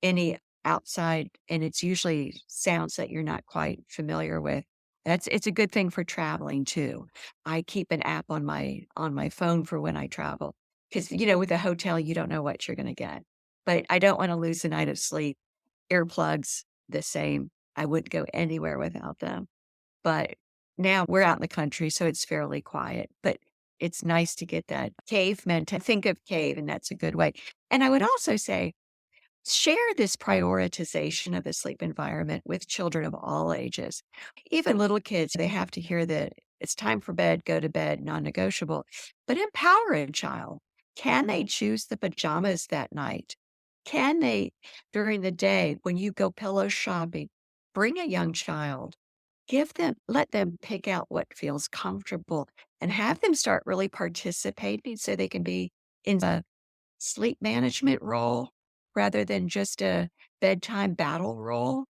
S2: any outside, and it's usually sounds that you're not quite familiar with. It's a good thing for traveling too. I keep an app on my phone for when I travel because with a hotel, you don't know what you're gonna get. But I don't wanna lose a night of sleep. Earplugs, the same. I wouldn't go anywhere without them. But now we're out in the country, so it's fairly quiet, but it's nice to get that caveman to think of cave, and that's a good way. And I would also say share this prioritization of the sleep environment with children of all ages. Even little kids, they have to hear that it's time for bed, go to bed, non negotiable, but empower a child. Can they choose the pajamas that night? Can they, during the day, when you go pillow shopping, bring a young child, let them pick out what feels comfortable and have them start really participating so they can be in a sleep management role rather than just a bedtime battle role.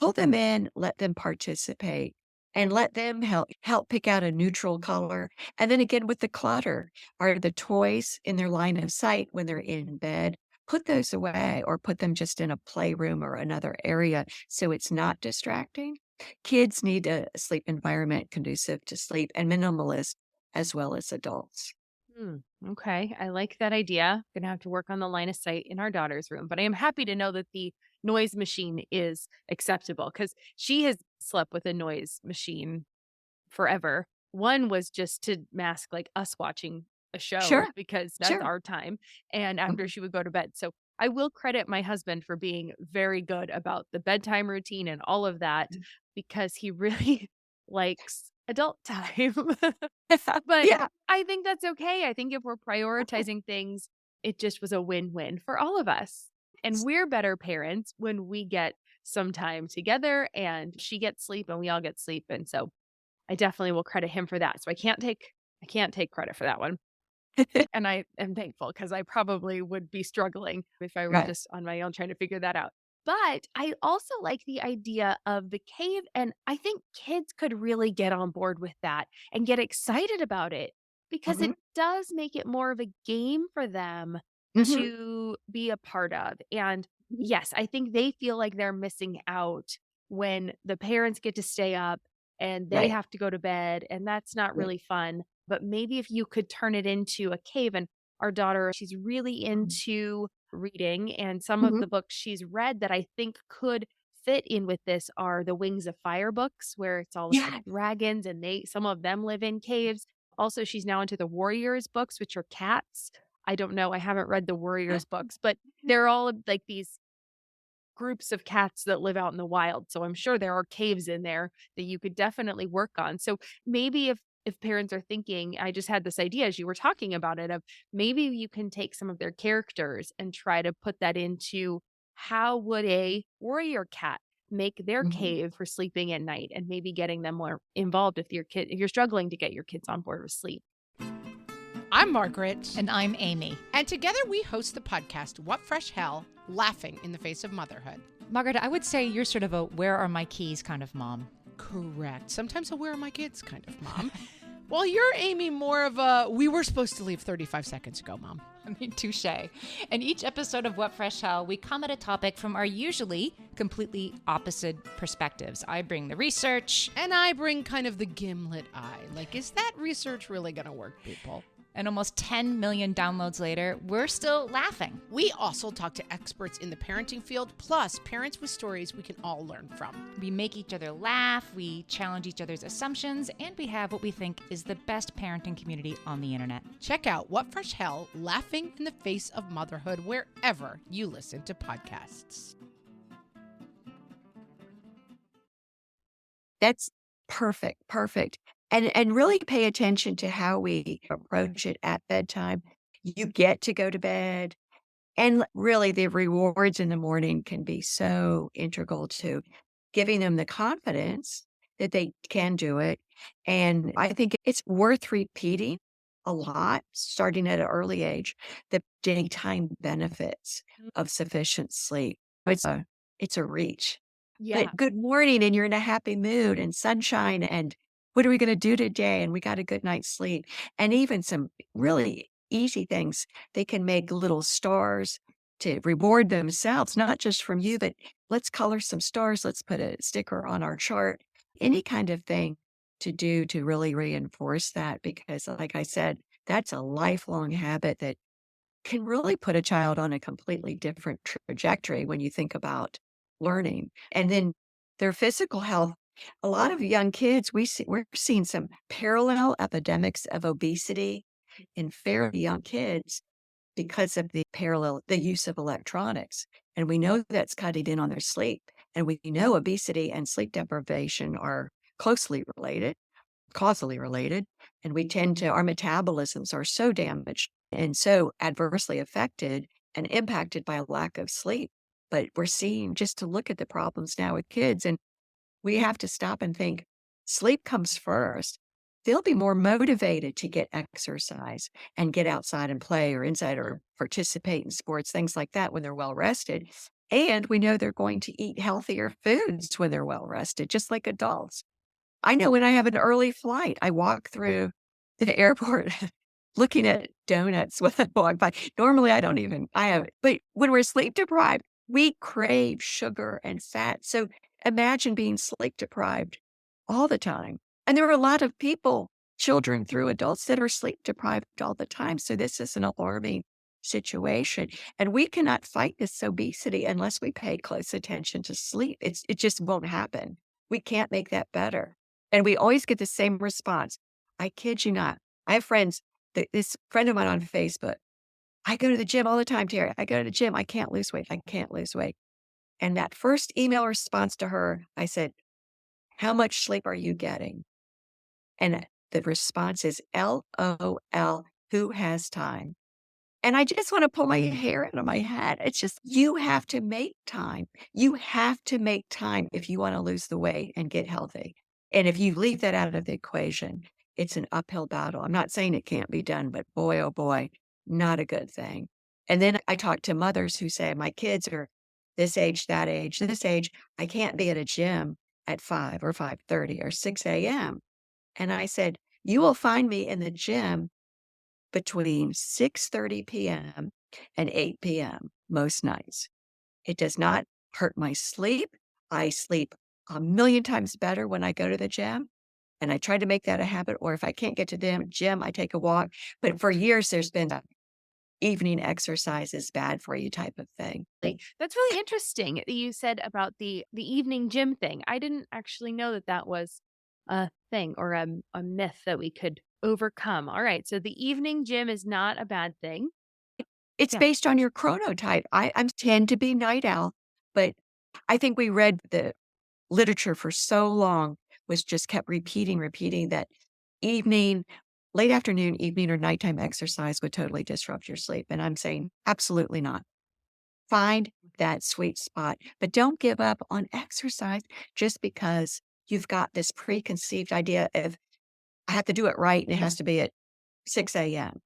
S2: Pull them in, let them participate, and let them help pick out a neutral color. And then again with the clutter, are the toys in their line of sight when they're in bed? Put those away or put them just in a playroom or another area so it's not distracting. Kids need a sleep environment conducive to sleep and minimalist as well as adults.
S1: Hmm, okay, I like that idea. Gonna have to work on the line of sight in our daughter's room, but I am happy to know that the noise machine is acceptable because she has slept with a noise machine forever. One was just to mask, like, us watching a show
S2: Sure,
S1: because that's
S2: sure.
S1: our time, and after
S2: Mhm,
S1: she would go to bed. So, I will credit my husband for being very good about the bedtime routine and all of that because he really likes adult time. But
S2: yeah.
S1: I think that's okay. I think if we're prioritizing things, it just was a win-win for all of us. And we're better parents when we get some time together and she gets sleep and we all get sleep. And so I definitely will credit him for that. So I can't take credit for that one. And I am thankful because I probably would be struggling if I were
S2: Right.
S1: just on my own trying to figure that out. But I also like the idea of the cave, and I think kids could really get on board with that and get excited about it because it
S2: Mhm,
S1: does make it more of a game for them
S2: mhm,
S1: to be a part of. And
S2: mhm.
S1: yes, I think they feel like they're missing out when the parents get to stay up and they
S2: Right.
S1: have to go to bed, and that's not
S2: Yeah.
S1: really fun. But maybe if you could turn it into a cave, and our daughter, she's really
S2: Mhm,
S1: into reading, and some of
S2: mhm.
S1: the books she's read that I think could fit in with this are the Wings of Fire books, where it's all about
S2: Yeah.
S1: dragons and some of them live in caves. Also, she's now into the Warriors books, which are cats. I don't know, I haven't read the Warriors books, but they're all like these groups of cats that live out in the wild. So I'm sure there are caves in there that you could definitely work on. So maybe if parents are thinking, I just had this idea as you were talking about it of maybe you can take some of their characters and try to put that into how would a warrior cat make their
S2: Mhm.
S1: cave for sleeping at night and maybe getting them more involved if you're struggling to get your kids on board with sleep.
S3: I'm Margaret.
S4: And I'm Amy.
S3: And together we host the podcast, What Fresh Hell? Laughing in the Face of Motherhood.
S4: Margaret, I would say you're sort of a where are my keys kind of mom.
S3: Correct. Sometimes a where are my kids kind of mom. While you're, Amy, more of a we were supposed to leave 35 seconds ago, mom.
S4: I mean, touche. In each episode of What Fresh Hell, we come at a topic from our usually completely opposite perspectives. I bring the research.
S3: And I bring kind of the gimlet eye. Like, is that research really going to work, people?
S4: And almost 10 million downloads later, we're still laughing.
S3: We also talk to experts in the parenting field, plus parents with stories we can all learn from.
S4: We make each other laugh, we challenge each other's assumptions, and we have what we think is the best parenting community on the internet.
S3: Check out What Fresh Hell? Laughing in the Face of Motherhood wherever you listen to podcasts.
S2: That's perfect, perfect. And really pay attention to how we approach it at bedtime. You get to go to bed, and really the rewards in the morning can be so integral to giving them the confidence that they can do it. And I think it's worth repeating a lot, starting at an early age, the daytime benefits of sufficient sleep. It's a reach.
S1: Yeah.
S2: But good morning, and you're in a happy mood and sunshine, and what are we gonna do today? And we got a good night's sleep. And even some really easy things, they can make little stars to reward themselves, not just from you, but let's color some stars, let's put a sticker on our chart, any kind of thing to do to really reinforce that because like I said, that's a lifelong habit that can really put a child on a completely different trajectory when you think about learning. And then their physical health, a lot of young kids, we're seeing some parallel epidemics of obesity in fairly young kids because of the use of electronics. And we know that's cutting in on their sleep. And we know obesity and sleep deprivation are closely related, causally related. And our metabolisms are so damaged and so adversely affected and impacted by a lack of sleep. But we're seeing just to look at the problems now with kids, and we have to stop and think sleep comes first. They'll be more motivated to get exercise and get outside and play or inside or participate in sports, things like that when they're well rested. And we know they're going to eat healthier foods when they're well rested, just like adults. I know when I have an early flight, I walk through the airport looking at donuts when I walk by. Normally, I don't even, I have, but when we're sleep deprived, we crave sugar and fat. So imagine being sleep deprived all the time. And there are a lot of people, children through adults, that are sleep deprived all the time. So this is an alarming situation. And we cannot fight this obesity unless we pay close attention to sleep. It just won't happen. We can't make that better. And we always get the same response. I kid you not. I have friends, this friend of mine on Facebook, I go to the gym all the time, Terry. I go to the gym. I can't lose weight. I can't lose weight. And that first email response to her, I said, how much sleep are you getting? And the response is LOL, who has time? And I just want to pull my hair out of my head. It's just, you have to make time. You have to make time if you want to lose the weight and get healthy. And if you leave that out of the equation, it's an uphill battle. I'm not saying it can't be done, but boy, oh boy, not a good thing. And then I talk to mothers who say, my kids are this age, that age, this age. I can't be at a gym at 5 or 5:30 or 6 a.m. And I said, you will find me in the gym between 6:30 p.m. and 8 p.m. most nights. It does not hurt my sleep. I sleep a million times better when I go to the gym, and I try to make that a habit, or if I can't get to the gym, I take a walk. But for years, there's been a evening exercise is bad for you type of thing.
S1: That's really interesting that you said about the evening gym thing. I didn't actually know that that was a thing or a myth that we could overcome. All right, so the evening gym is not a bad thing.
S2: It's
S1: Yeah.
S2: based on your chronotype. I tend to be night owl, but I think we read the literature for so long was just kept repeating that evening, late afternoon, evening, or nighttime exercise would totally disrupt your sleep. And I'm saying absolutely not. Find that sweet spot, but don't give up on exercise just because you've got this preconceived idea of I have to do it right and it has to be at 6 a.m.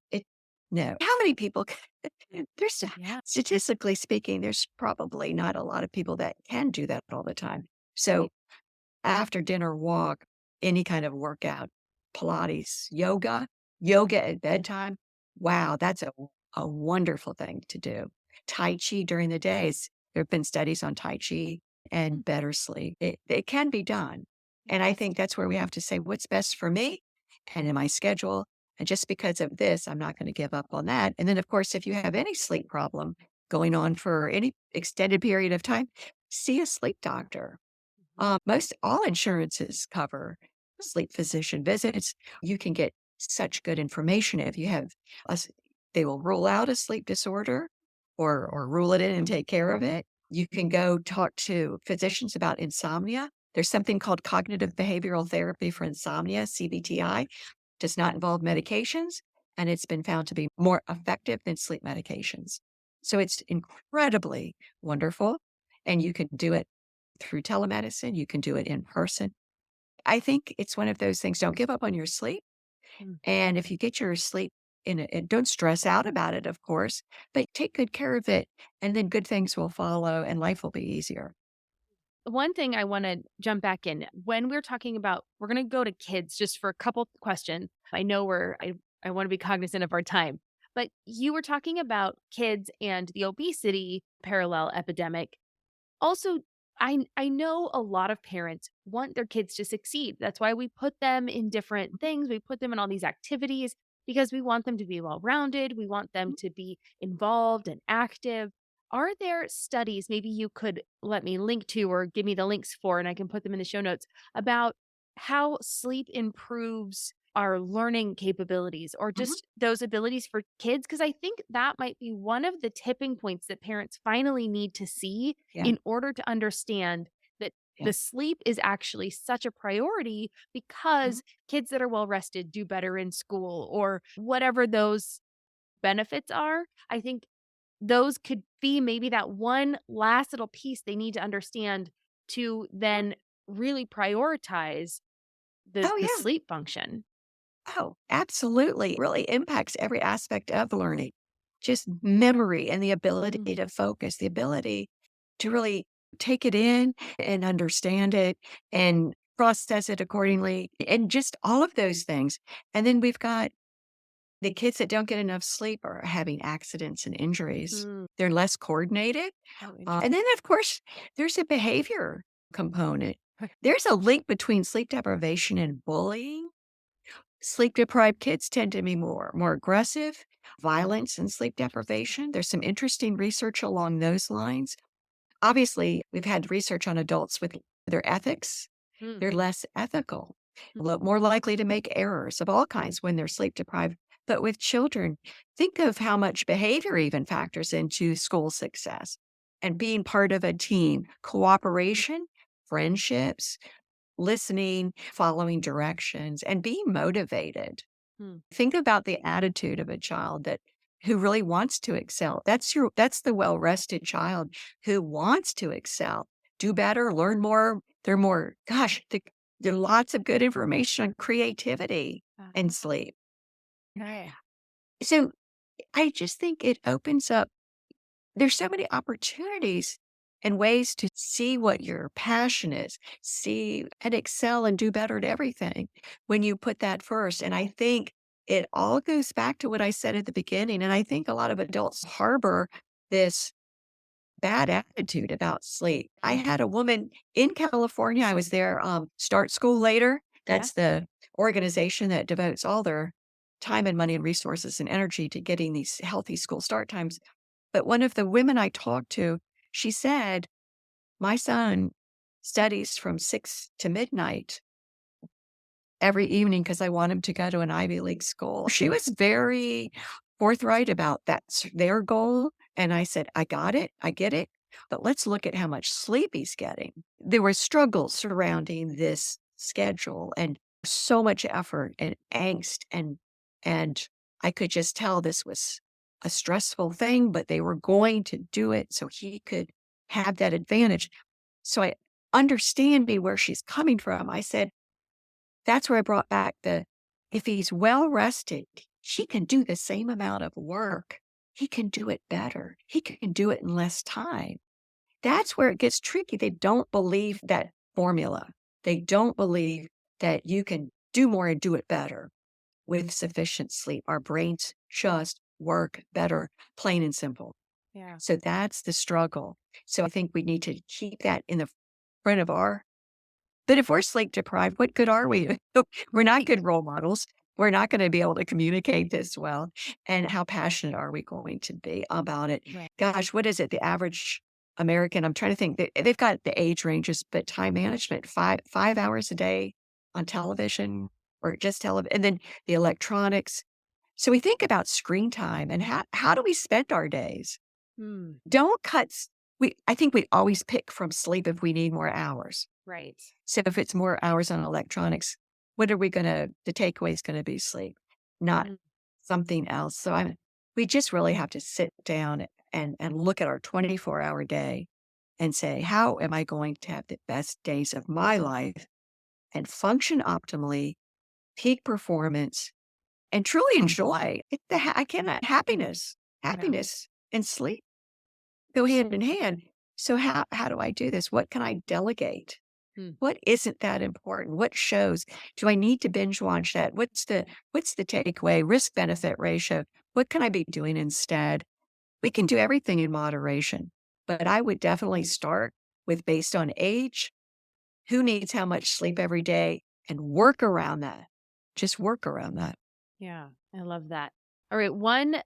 S2: No. How many people there's
S1: Yeah.
S2: statistically speaking, there's probably not a lot of people that can do that all the time. So after dinner walk, any kind of workout, Pilates, yoga at bedtime. Wow, that's a wonderful thing to do. Tai Chi during the days. There have been studies on Tai Chi and better sleep. It can be done. And I think that's where we have to say, what's best for me and in my schedule. And just because of this, I'm not going to give up on that. And then, of course, if you have any sleep problem going on for any extended period of time, see a sleep doctor. Most all insurances cover sleep physician visits. You can get such good information if you have they will rule out a sleep disorder or rule it in and take care of it. You can go talk to physicians about insomnia. There's something called cognitive behavioral therapy for insomnia, CBTI. Does not involve medications, and it's been found to be more effective than sleep medications. So it's incredibly wonderful, and you can do it through telemedicine, you can do it in person. I think it's one of those things, don't give up on your sleep,
S1: Mm.
S2: and if you get your sleep in it, and don't stress out about it, of course, but take good care of it, and then good things will follow, and life will be easier.
S1: One thing I want to jump back in when we're talking about, we're going to go to kids just for a couple questions. I know I want to be cognizant of our time, but you were talking about kids and the obesity parallel epidemic. Also, I know a lot of parents want their kids to succeed. That's why we put them in different things. We put them in all these activities because we want them to be well-rounded. We want them to be involved and active. Are there studies maybe you could let me link to or give me the links for, and I can put them in the show notes about how sleep improves our learning capabilities or
S2: Mhm.
S1: just those abilities for kids? Because I think that might be one of the tipping points that parents finally need to see
S2: Yeah,
S1: in order to understand that
S2: yeah.
S1: the sleep is actually such a priority
S2: Mhm.
S1: because kids that are well rested do better in school or whatever those benefits are, I think those could be maybe that one last little piece they need to understand to then really prioritize
S2: Oh,
S1: the
S2: yeah.
S1: sleep function.
S2: Oh, absolutely. It really impacts every aspect of learning. Just memory and the ability to focus, the ability to really take it in and understand it and process it accordingly, and just all of those things. And then we've got the kids that don't get enough sleep are having accidents and injuries.
S1: Mm.
S2: They're less coordinated.
S1: Oh,
S2: And then, of course, there's a behavior component. There's a link between sleep deprivation and bullying. Sleep deprived kids tend to be more aggressive, violence and sleep deprivation. There's some interesting research along those lines. Obviously, we've had research on adults with their ethics.
S1: Mm.
S2: They're less ethical, more likely to make errors of all kinds when they're sleep deprived. But with children, think of how much behavior even factors into school success and being part of a team, cooperation, friendships, listening, following directions, and being motivated.
S1: Hmm.
S2: Think about the attitude of a child that who really wants to excel. That's the well-rested child who wants to excel, do better, learn more. They're more, gosh, there are lots of good information on creativity and sleep.
S1: Okay.
S2: So I just think it opens up, there's so many opportunities and ways to see what your passion is, see and excel and do better at everything when you put that first. And I think it all goes back to what I said at the beginning. And I think a lot of adults harbor this bad attitude about sleep. I had a woman in California, I was there, Start School Later. That's the organization that devotes all their time and money and resources and energy to getting these healthy school start times. But one of the women I talked to, she said, "My son studies from 6 to midnight every evening because I want him to go to an Ivy League school." She was very forthright about that's their goal. And I said, "I got it. I get it. But let's look at how much sleep he's getting." There were struggles surrounding this schedule and so much effort and angst and I could just tell this was a stressful thing, but they were going to do it so he could have that advantage. So I understand me where she's coming from. I said, that's where I brought back if he's well rested, he can do the same amount of work. He can do it better. He can do it in less time. That's where it gets tricky. They don't believe that formula. They don't believe that you can do more and do it better with sufficient sleep. Our brains just work better, plain and simple.
S1: Yeah.
S2: So that's the struggle. So I think we need to keep that in the front of but if we're sleep deprived, what good are we? We're not good role models. We're not going to be able to communicate this well. And how passionate are we going to be about it?
S1: Right.
S2: Gosh, what is it? The average American, I'm trying to think, they've got the age ranges, but time management, 5 hours a day on television or just television, and then the electronics. So we think about screen time and how do we spend our days?
S1: Hmm.
S2: Don't cut. I think we always pick from sleep if we need more hours.
S1: Right.
S2: So if it's more hours on electronics, what are we the takeaway is going to be sleep, not
S1: Mm.
S2: something else. So we just really have to sit down and look at our 24-hour day and say, how am I going to have the best days of my life and function optimally, peak performance, and truly enjoy I cannot happiness and sleep go hand in hand. So how do I do this? What can I delegate?
S1: Hmm.
S2: What isn't that important? What shows? Do I need to binge watch that? What's the takeaway? Risk benefit ratio. What can I be doing instead? We can do everything in moderation, but I would definitely start with based on age, who needs how much sleep every day, and work around that. Just work around that.
S1: Yeah. I love that. All right. One,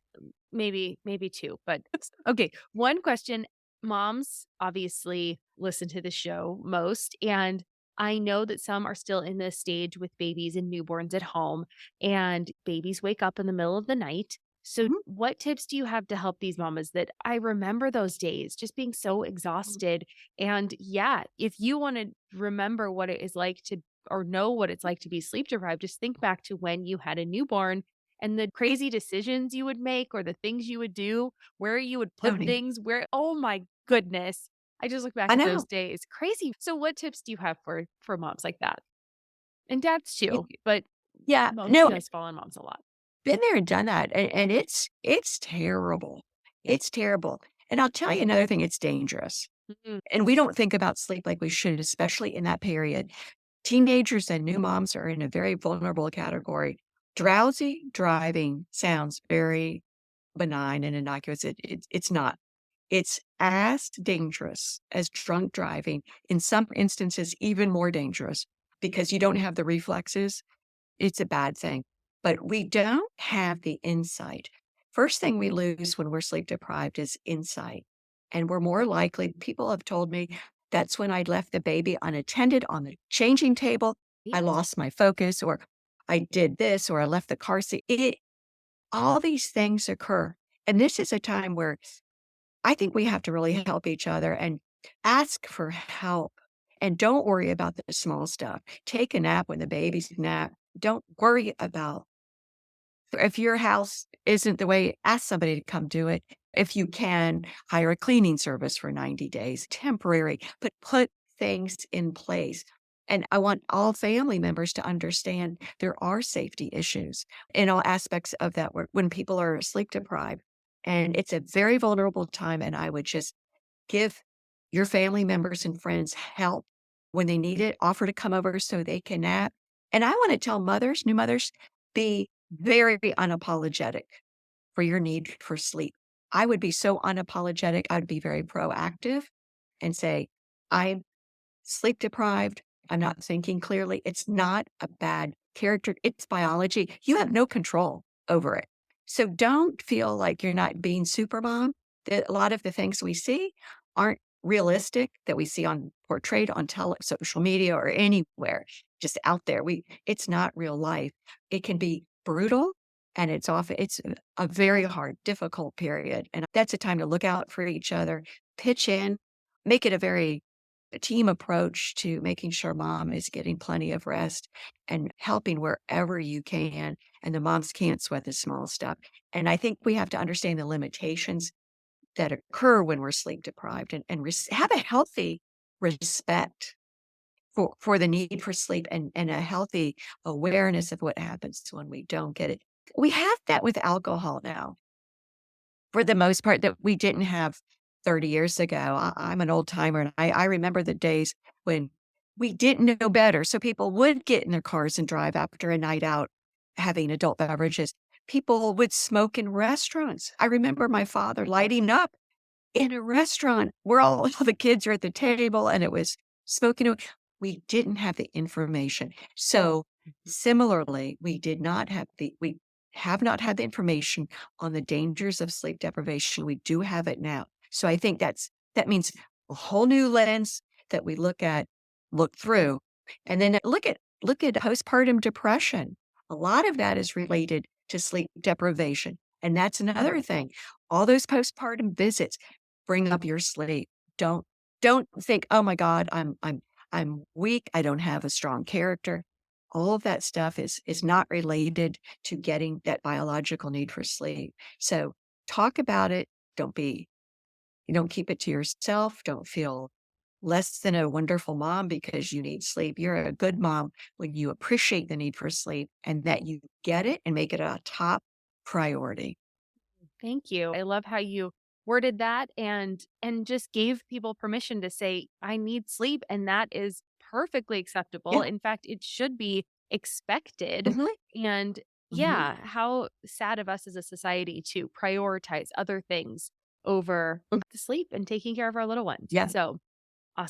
S1: maybe two, but okay. One question. Moms obviously listen to the show most, and I know that some are still in this stage with babies and newborns at home, and babies wake up in the middle of the night. So,
S2: Mhm.
S1: what tips do you have to help these mamas that I remember those days just being so exhausted? And yeah, if you want to remember what it is like to, or know what it's like to be sleep deprived, just think back to when you had a newborn and the crazy decisions you would make or the things you would do, where you would put
S2: Tony.
S1: things, where oh my goodness. I just look back
S2: I
S1: at those
S2: know.
S1: days. Crazy. So what tips do you have for moms like that? And dads
S2: Y
S1: too, but
S2: Yeah.
S1: most
S2: No,
S1: does fall on moms a lot.
S2: been there and done that, and it's terrible. It's terrible. And I'll tell you another thing, it's dangerous.
S1: Mhm.
S2: And we don't think about sleep like we should, especially in that period. Teenagers and new moms are in a very vulnerable category. Drowsy driving sounds very benign and innocuous. It's not. It's as dangerous as drunk driving. In some instances, even more dangerous because you don't have the reflexes. It's a bad thing. But we don't have the insight. First thing we lose when we're sleep deprived is insight. And we're more likely, people have told me that's when I left the baby unattended on the changing table. I
S1: Right.
S2: lost my focus, or I did this, or I left the car seat. All these things occur. And this is a time where I think we have to really help each other and ask for help. And don't worry about the small stuff. Take a nap when the baby's nap. Don't worry about if your house isn't the way, ask somebody to come do it. If you can, hire a cleaning service for 90 days, temporary, but put things in place. And I want all family members to understand there are safety issues in all aspects of that work when people are sleep deprived. And it's a very vulnerable time. And I would just give your family members and friends help when they need it, offer to come over so they can nap. And I want to tell mothers, new mothers, be very unapologetic for your need for sleep. I would be so unapologetic. I'd be very proactive and say, I'm sleep deprived. I'm not thinking clearly. It's not a bad character. It's biology. You have no control over it. So don't feel like you're not being super mom. A lot of the things we see aren't realistic that we see on portrayed on social media or anywhere, just out there. It's not real life. It can be brutal and it's a very hard, difficult period. And that's a time to look out for each other, pitch in, make it a very team approach to making sure mom is getting plenty of rest and helping wherever you can. And the moms can't sweat the small stuff. And I think we have to understand the limitations that occur when we're sleep deprived and have a healthy respect for the need for sleep and a healthy awareness of what happens when we don't get it. We have that with alcohol now for the most part that we didn't have 30 years ago. I'm an old timer, and I remember the days when we didn't know better. So people would get in their cars and drive after a night out having adult beverages. People would smoke in restaurants. I remember my father lighting up in a restaurant where all the kids are at the table and it was smoking. We didn't have the information. So similarly, we have not had the information on the dangers of sleep deprivation. We do have it now. So I think that means a whole new lens that we look through. And then look at postpartum depression. A lot of that is related to sleep deprivation. And that's another thing. All those postpartum visits bring up your sleep. Don't think, "Oh my God, I'm weak. I don't have a strong character." All of that stuff is not related to getting that biological need for sleep. So talk about it. You don't keep it to yourself. Don't feel less than a wonderful mom because you need sleep. You're a good mom when you appreciate the need for sleep and that you get it and make it a top priority.
S1: Thank you. I love how you worded that and just gave people permission to say I need sleep and that is perfectly acceptable.
S2: Yeah.
S1: In fact, it should be expected.
S2: Mhm.
S1: And
S2: Mhm.
S1: yeah, how sad of us as a society to prioritize other things over
S2: Mm.
S1: the sleep and taking care of our little ones.
S2: Yeah.
S1: So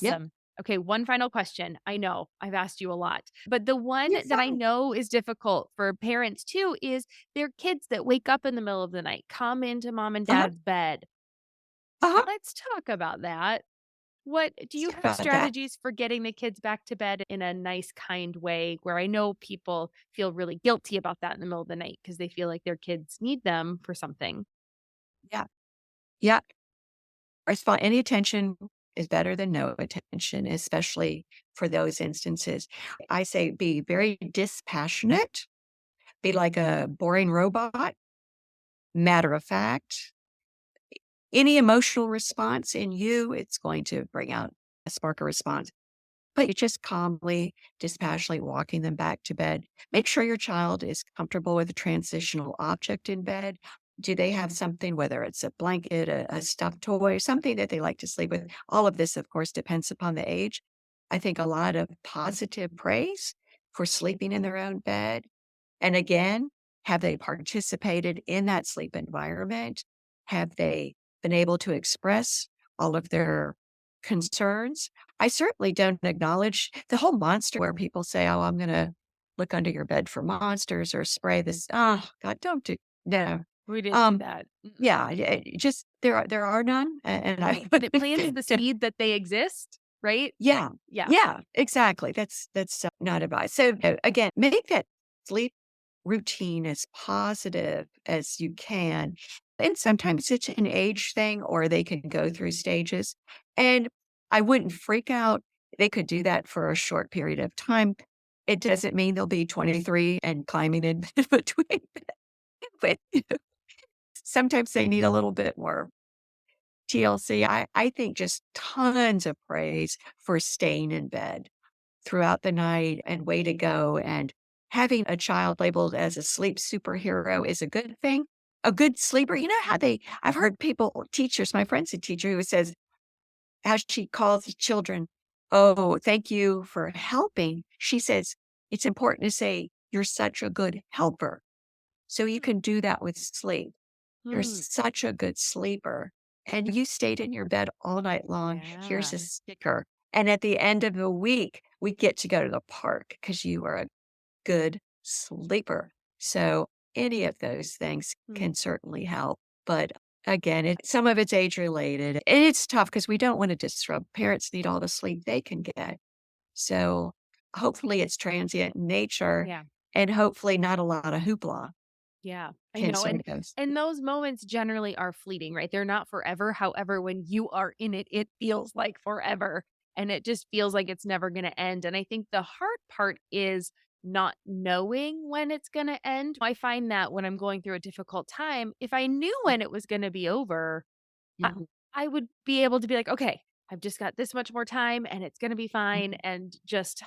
S2: Yeah.
S1: awesome. Okay, one final question. I know I've asked you a lot, but the one
S2: You're
S1: that I
S2: fine.
S1: know is difficult for parents too is their kids that wake up in the middle of the night, come into mom and
S2: Uh-huh.
S1: dad's bed.
S2: Uh-huh.
S1: Let's talk about that. What do you
S2: Think
S1: have
S2: about that.
S1: strategies for getting the kids back to bed in a nice, kind way where I know people feel really guilty about that in the middle of the night because they feel like their kids need them for something?
S2: Yeah. Yeah. Any attention is better than no attention, especially for those instances. I say be very dispassionate, be like a boring robot, matter of fact. Any emotional response in you, it's going to bring out a spark of response. But you just calmly, dispassionately walking them back to bed. Make sure your child is comfortable with a transitional object in bed. Do they have something, whether it's a blanket, a stuffed toy, something that they like to sleep with? All of this, of course, depends upon the age. I think a lot of positive praise for sleeping in their own bed. And again, have they participated in that sleep environment? Have they been able to express all of their concerns? I certainly don't acknowledge the whole monster where people say, "Oh, I'm gonna look under your bed for monsters or spray this." Oh, God, don't do no.
S1: We didn't do
S2: Um,
S1: that. Mm-mm.
S2: yeah, just there are none, and I
S1: But it plants the seed that they exist, right?
S2: yeah,
S1: Yeah.
S2: yeah, exactly. That's not advice. So again, make that sleep routine as positive as you can. And sometimes it's an age thing, or they can go through stages. And I wouldn't freak out. They could do that for a short period of time. It doesn't mean they'll be 23 and climbing in between. But sometimes they need a little bit more TLC. I think just tons of praise for staying in bed throughout the night and way to go. And having a child labeled as a sleep superhero is a good thing. A good sleeper, you know how I've heard people, teachers, my friend's a teacher who says how she calls the children, "Oh, thank you for helping." She says, it's important to say, "You're such a good helper." So you can do that with sleep. You're
S1: Mm.
S2: such a good sleeper, and you stayed in your bed all night long. Here's
S1: Yeah.
S2: a sticker. And at the end of the week, we get to go to the park because you are a good sleeper. So any of those things
S1: Mm.
S2: can certainly help. But again, some of it's age related. And it's tough because we don't want to disrupt. Parents need all the sleep they can get. So hopefully it's transient in nature
S1: Yeah.
S2: and hopefully not a lot of hoopla
S1: Yeah, I
S2: can
S1: know,
S2: sort of go.
S1: and those moments generally are fleeting, right? They're not forever. However, when you are in it, it feels like forever, and it just feels like it's never going to end. And I think the hard part is not knowing when it's going to end. I find that when I'm going through a difficult time, if I knew when it was going to be over, I
S2: Mhm,
S1: I would be able to be like, "Okay, I've just got this much more time and it's gonna be fine,"
S2: mhm.
S1: and just,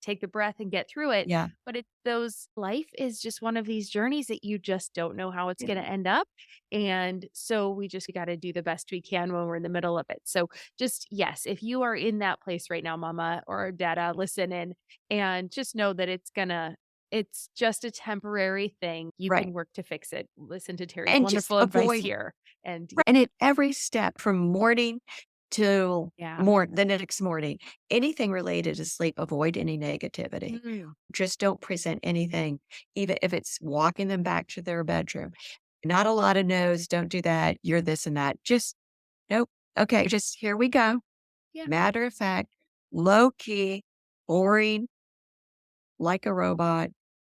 S1: take a breath and get through it.
S2: Yeah.
S1: But it's those life is just one of these journeys that you just don't know how it's
S2: Yeah.
S1: gonna end up, and so we just gotta do the best we can when we're in the middle of it. So just yes, if you are in that place right now, mama or dada, listen in and just know that it's just a temporary thing. You
S2: Right.
S1: can work to fix it. Listen to Terry's
S2: And just
S1: wonderful advice
S2: avoid
S1: here, and
S2: right, and at every step from morning till
S1: yeah.
S2: the next morning, anything related to sleep, avoid any negativity.
S1: Mm.
S2: Just don't present anything, even if it's walking them back to their bedroom. Not a lot of no's, don't do that, you're this and that. Just, nope. Okay, just here we go.
S1: Yeah.
S2: Matter of fact, low key, boring, like a robot,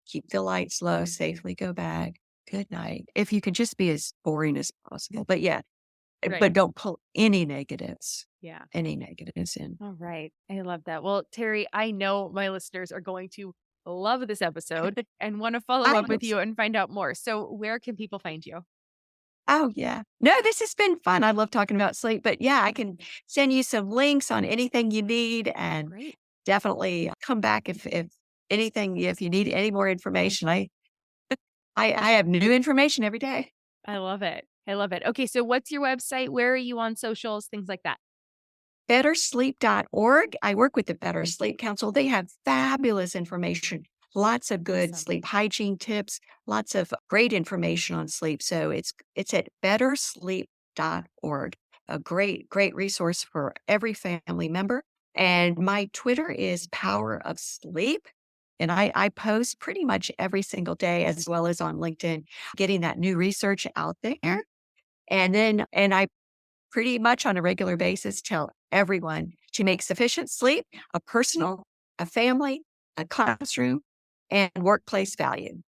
S2: keep the lights low, safely go back. Good night. If you can just be as boring as possible. But yeah,
S1: Right.
S2: but don't pull
S1: Yeah.
S2: any negatives in.
S1: All right. I love that. Well, Terry, I know my listeners are going to love this episode and want to follow
S2: I
S1: up with
S2: hope so.
S1: you and find out more. So, where can people find you?
S2: Oh, yeah. No, this has been fun. I love talking about sleep, but yeah, I can send you some links on anything you need and
S1: Great.
S2: definitely come back if anything, if you need any more information. I have new information every day.
S1: I love it. I love it. Okay. So, what's your website? Where are you on socials? Things like that.
S2: Bettersleep.org. I work with the Better Sleep Council. They have fabulous information, lots of good
S1: Awesome.
S2: sleep hygiene tips, lots of great information on sleep. So it's at bettersleep.org. A great resource for every family member. And my Twitter is Power of Sleep. And I post pretty much every single day as well as on LinkedIn, getting that new research out there. And I pretty much on a regular basis tell everyone to make sufficient sleep a personal, a family, a classroom, and workplace value.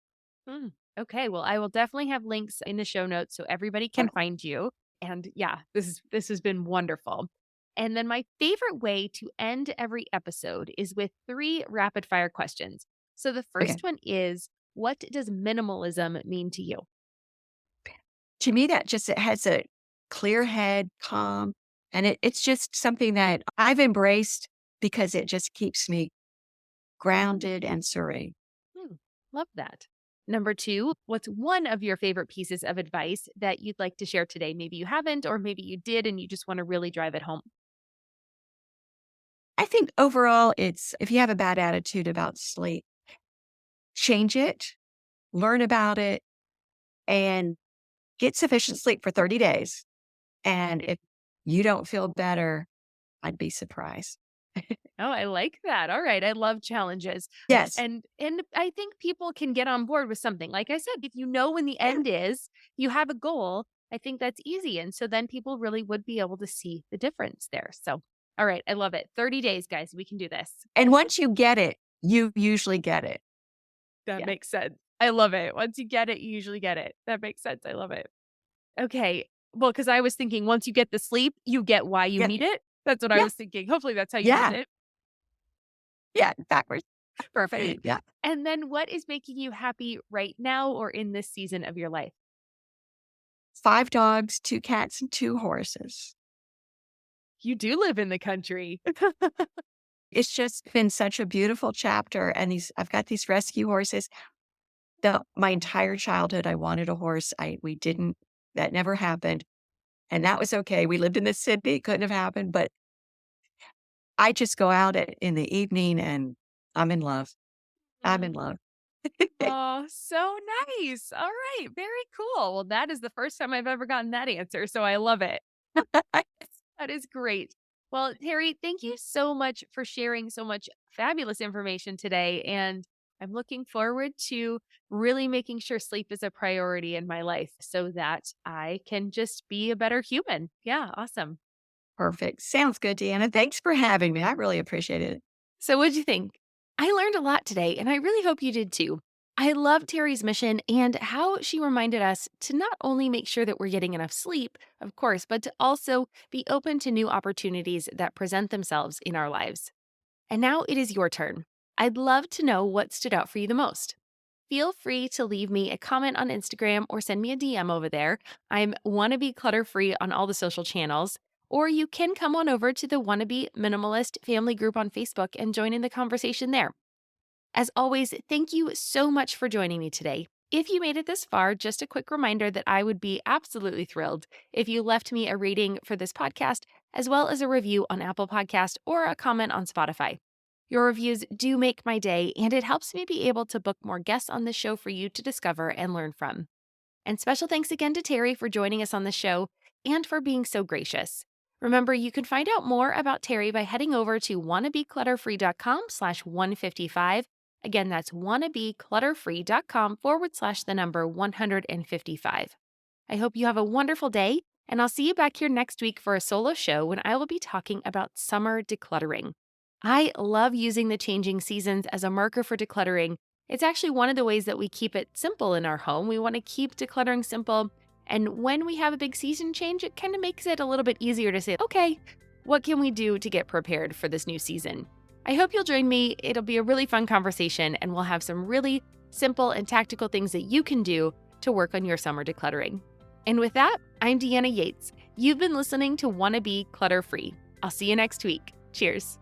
S1: Mm, okay. Well, I will definitely have links in the show notes so everybody can find you. And yeah, this has been wonderful. And then my favorite way to end every episode is with 3 rapid fire questions. So the
S2: Okay.
S1: first one is, what does minimalism mean to you?
S2: To me, that just it has a clear head, calm, and it's just something that I've embraced because it just keeps me grounded and serene.
S1: Hmm, love that. Number two, what's one of your favorite pieces of advice that you'd like to share today? Maybe you haven't, or maybe you did and you just want to really drive it home.
S2: I think overall, it's if you have a bad attitude about sleep, change it, learn about it, and get sufficient sleep for 30 days. And if you don't feel better, I'd be surprised.
S1: Oh, I like that. All right. I love challenges.
S2: Yes.
S1: And I think people can get on board with something. Like I said, if you know when the
S2: Yeah.
S1: end is, you have a goal, I think that's easy. And so then people really would be able to see the difference there. So, all right, I love it. 30 days, guys. We can do this.
S2: And once you get it, you usually get it.
S1: That
S2: Yeah.
S1: makes sense. I love it. Once you get it, you usually get it. That makes sense. I love it. Okay. Well, because I was thinking once you get the sleep, you get why you
S2: Yeah.
S1: need it. That's what I
S2: Yeah.
S1: was thinking. Hopefully that's how you meant
S2: Yeah.
S1: it.
S2: Yeah. Backwards.
S1: Perfect.
S2: Yeah.
S1: And then what is making you happy right now or in this season of your life?
S2: 5 dogs, 2 cats, and 2 horses.
S1: You do live in the country.
S2: It's just been such a beautiful chapter. And I've got these rescue horses. My entire childhood, I wanted a horse. We didn't, that never happened. And that was okay. We lived in the city. It couldn't have happened. But I just go out in the evening and I'm in love. I'm in love.
S1: Oh, so nice. All right. Very cool. Well, that is the first time I've ever gotten that answer. So I love it. That is great. Well, Terry, thank you so much for sharing so much fabulous information today. And I'm looking forward to really making sure sleep is a priority in my life so that I can just be a better human. Yeah, awesome.
S2: Perfect. Sounds good, Deanna. Thanks for having me. I really appreciate it.
S1: So, what'd you think? I learned a lot today, and I really hope you did too. I love Terry's mission and how she reminded us to not only make sure that we're getting enough sleep, of course, but to also be open to new opportunities that present themselves in our lives. And now it is your turn. I'd love to know what stood out for you the most. Feel free to leave me a comment on Instagram or send me a DM over there. I'm Wannabe Clutter Free on all the social channels. Or you can come on over to the Wannabe Minimalist family group on Facebook and join in the conversation there. As always, thank you so much for joining me today. If you made it this far, just a quick reminder that I would be absolutely thrilled if you left me a rating for this podcast, as well as a review on Apple Podcast or a comment on Spotify. Your reviews do make my day, and it helps me be able to book more guests on the show for you to discover and learn from. And special thanks again to Terry for joining us on the show and for being so gracious. Remember, you can find out more about Terry by heading over to wannabeclutterfree.com/155. Again, that's wannabeclutterfree.com/the number 155. I hope you have a wonderful day, and I'll see you back here next week for a solo show when I will be talking about summer decluttering. I love using the changing seasons as a marker for decluttering. It's actually one of the ways that we keep it simple in our home. We want to keep decluttering simple. And when we have a big season change, it kind of makes it a little bit easier to say, okay, what can we do to get prepared for this new season? I hope you'll join me. It'll be a really fun conversation, and we'll have some really simple and tactical things that you can do to work on your summer decluttering. And with that, I'm Deanna Yates. You've been listening to Wanna Be Clutter Free. I'll see you next week. Cheers.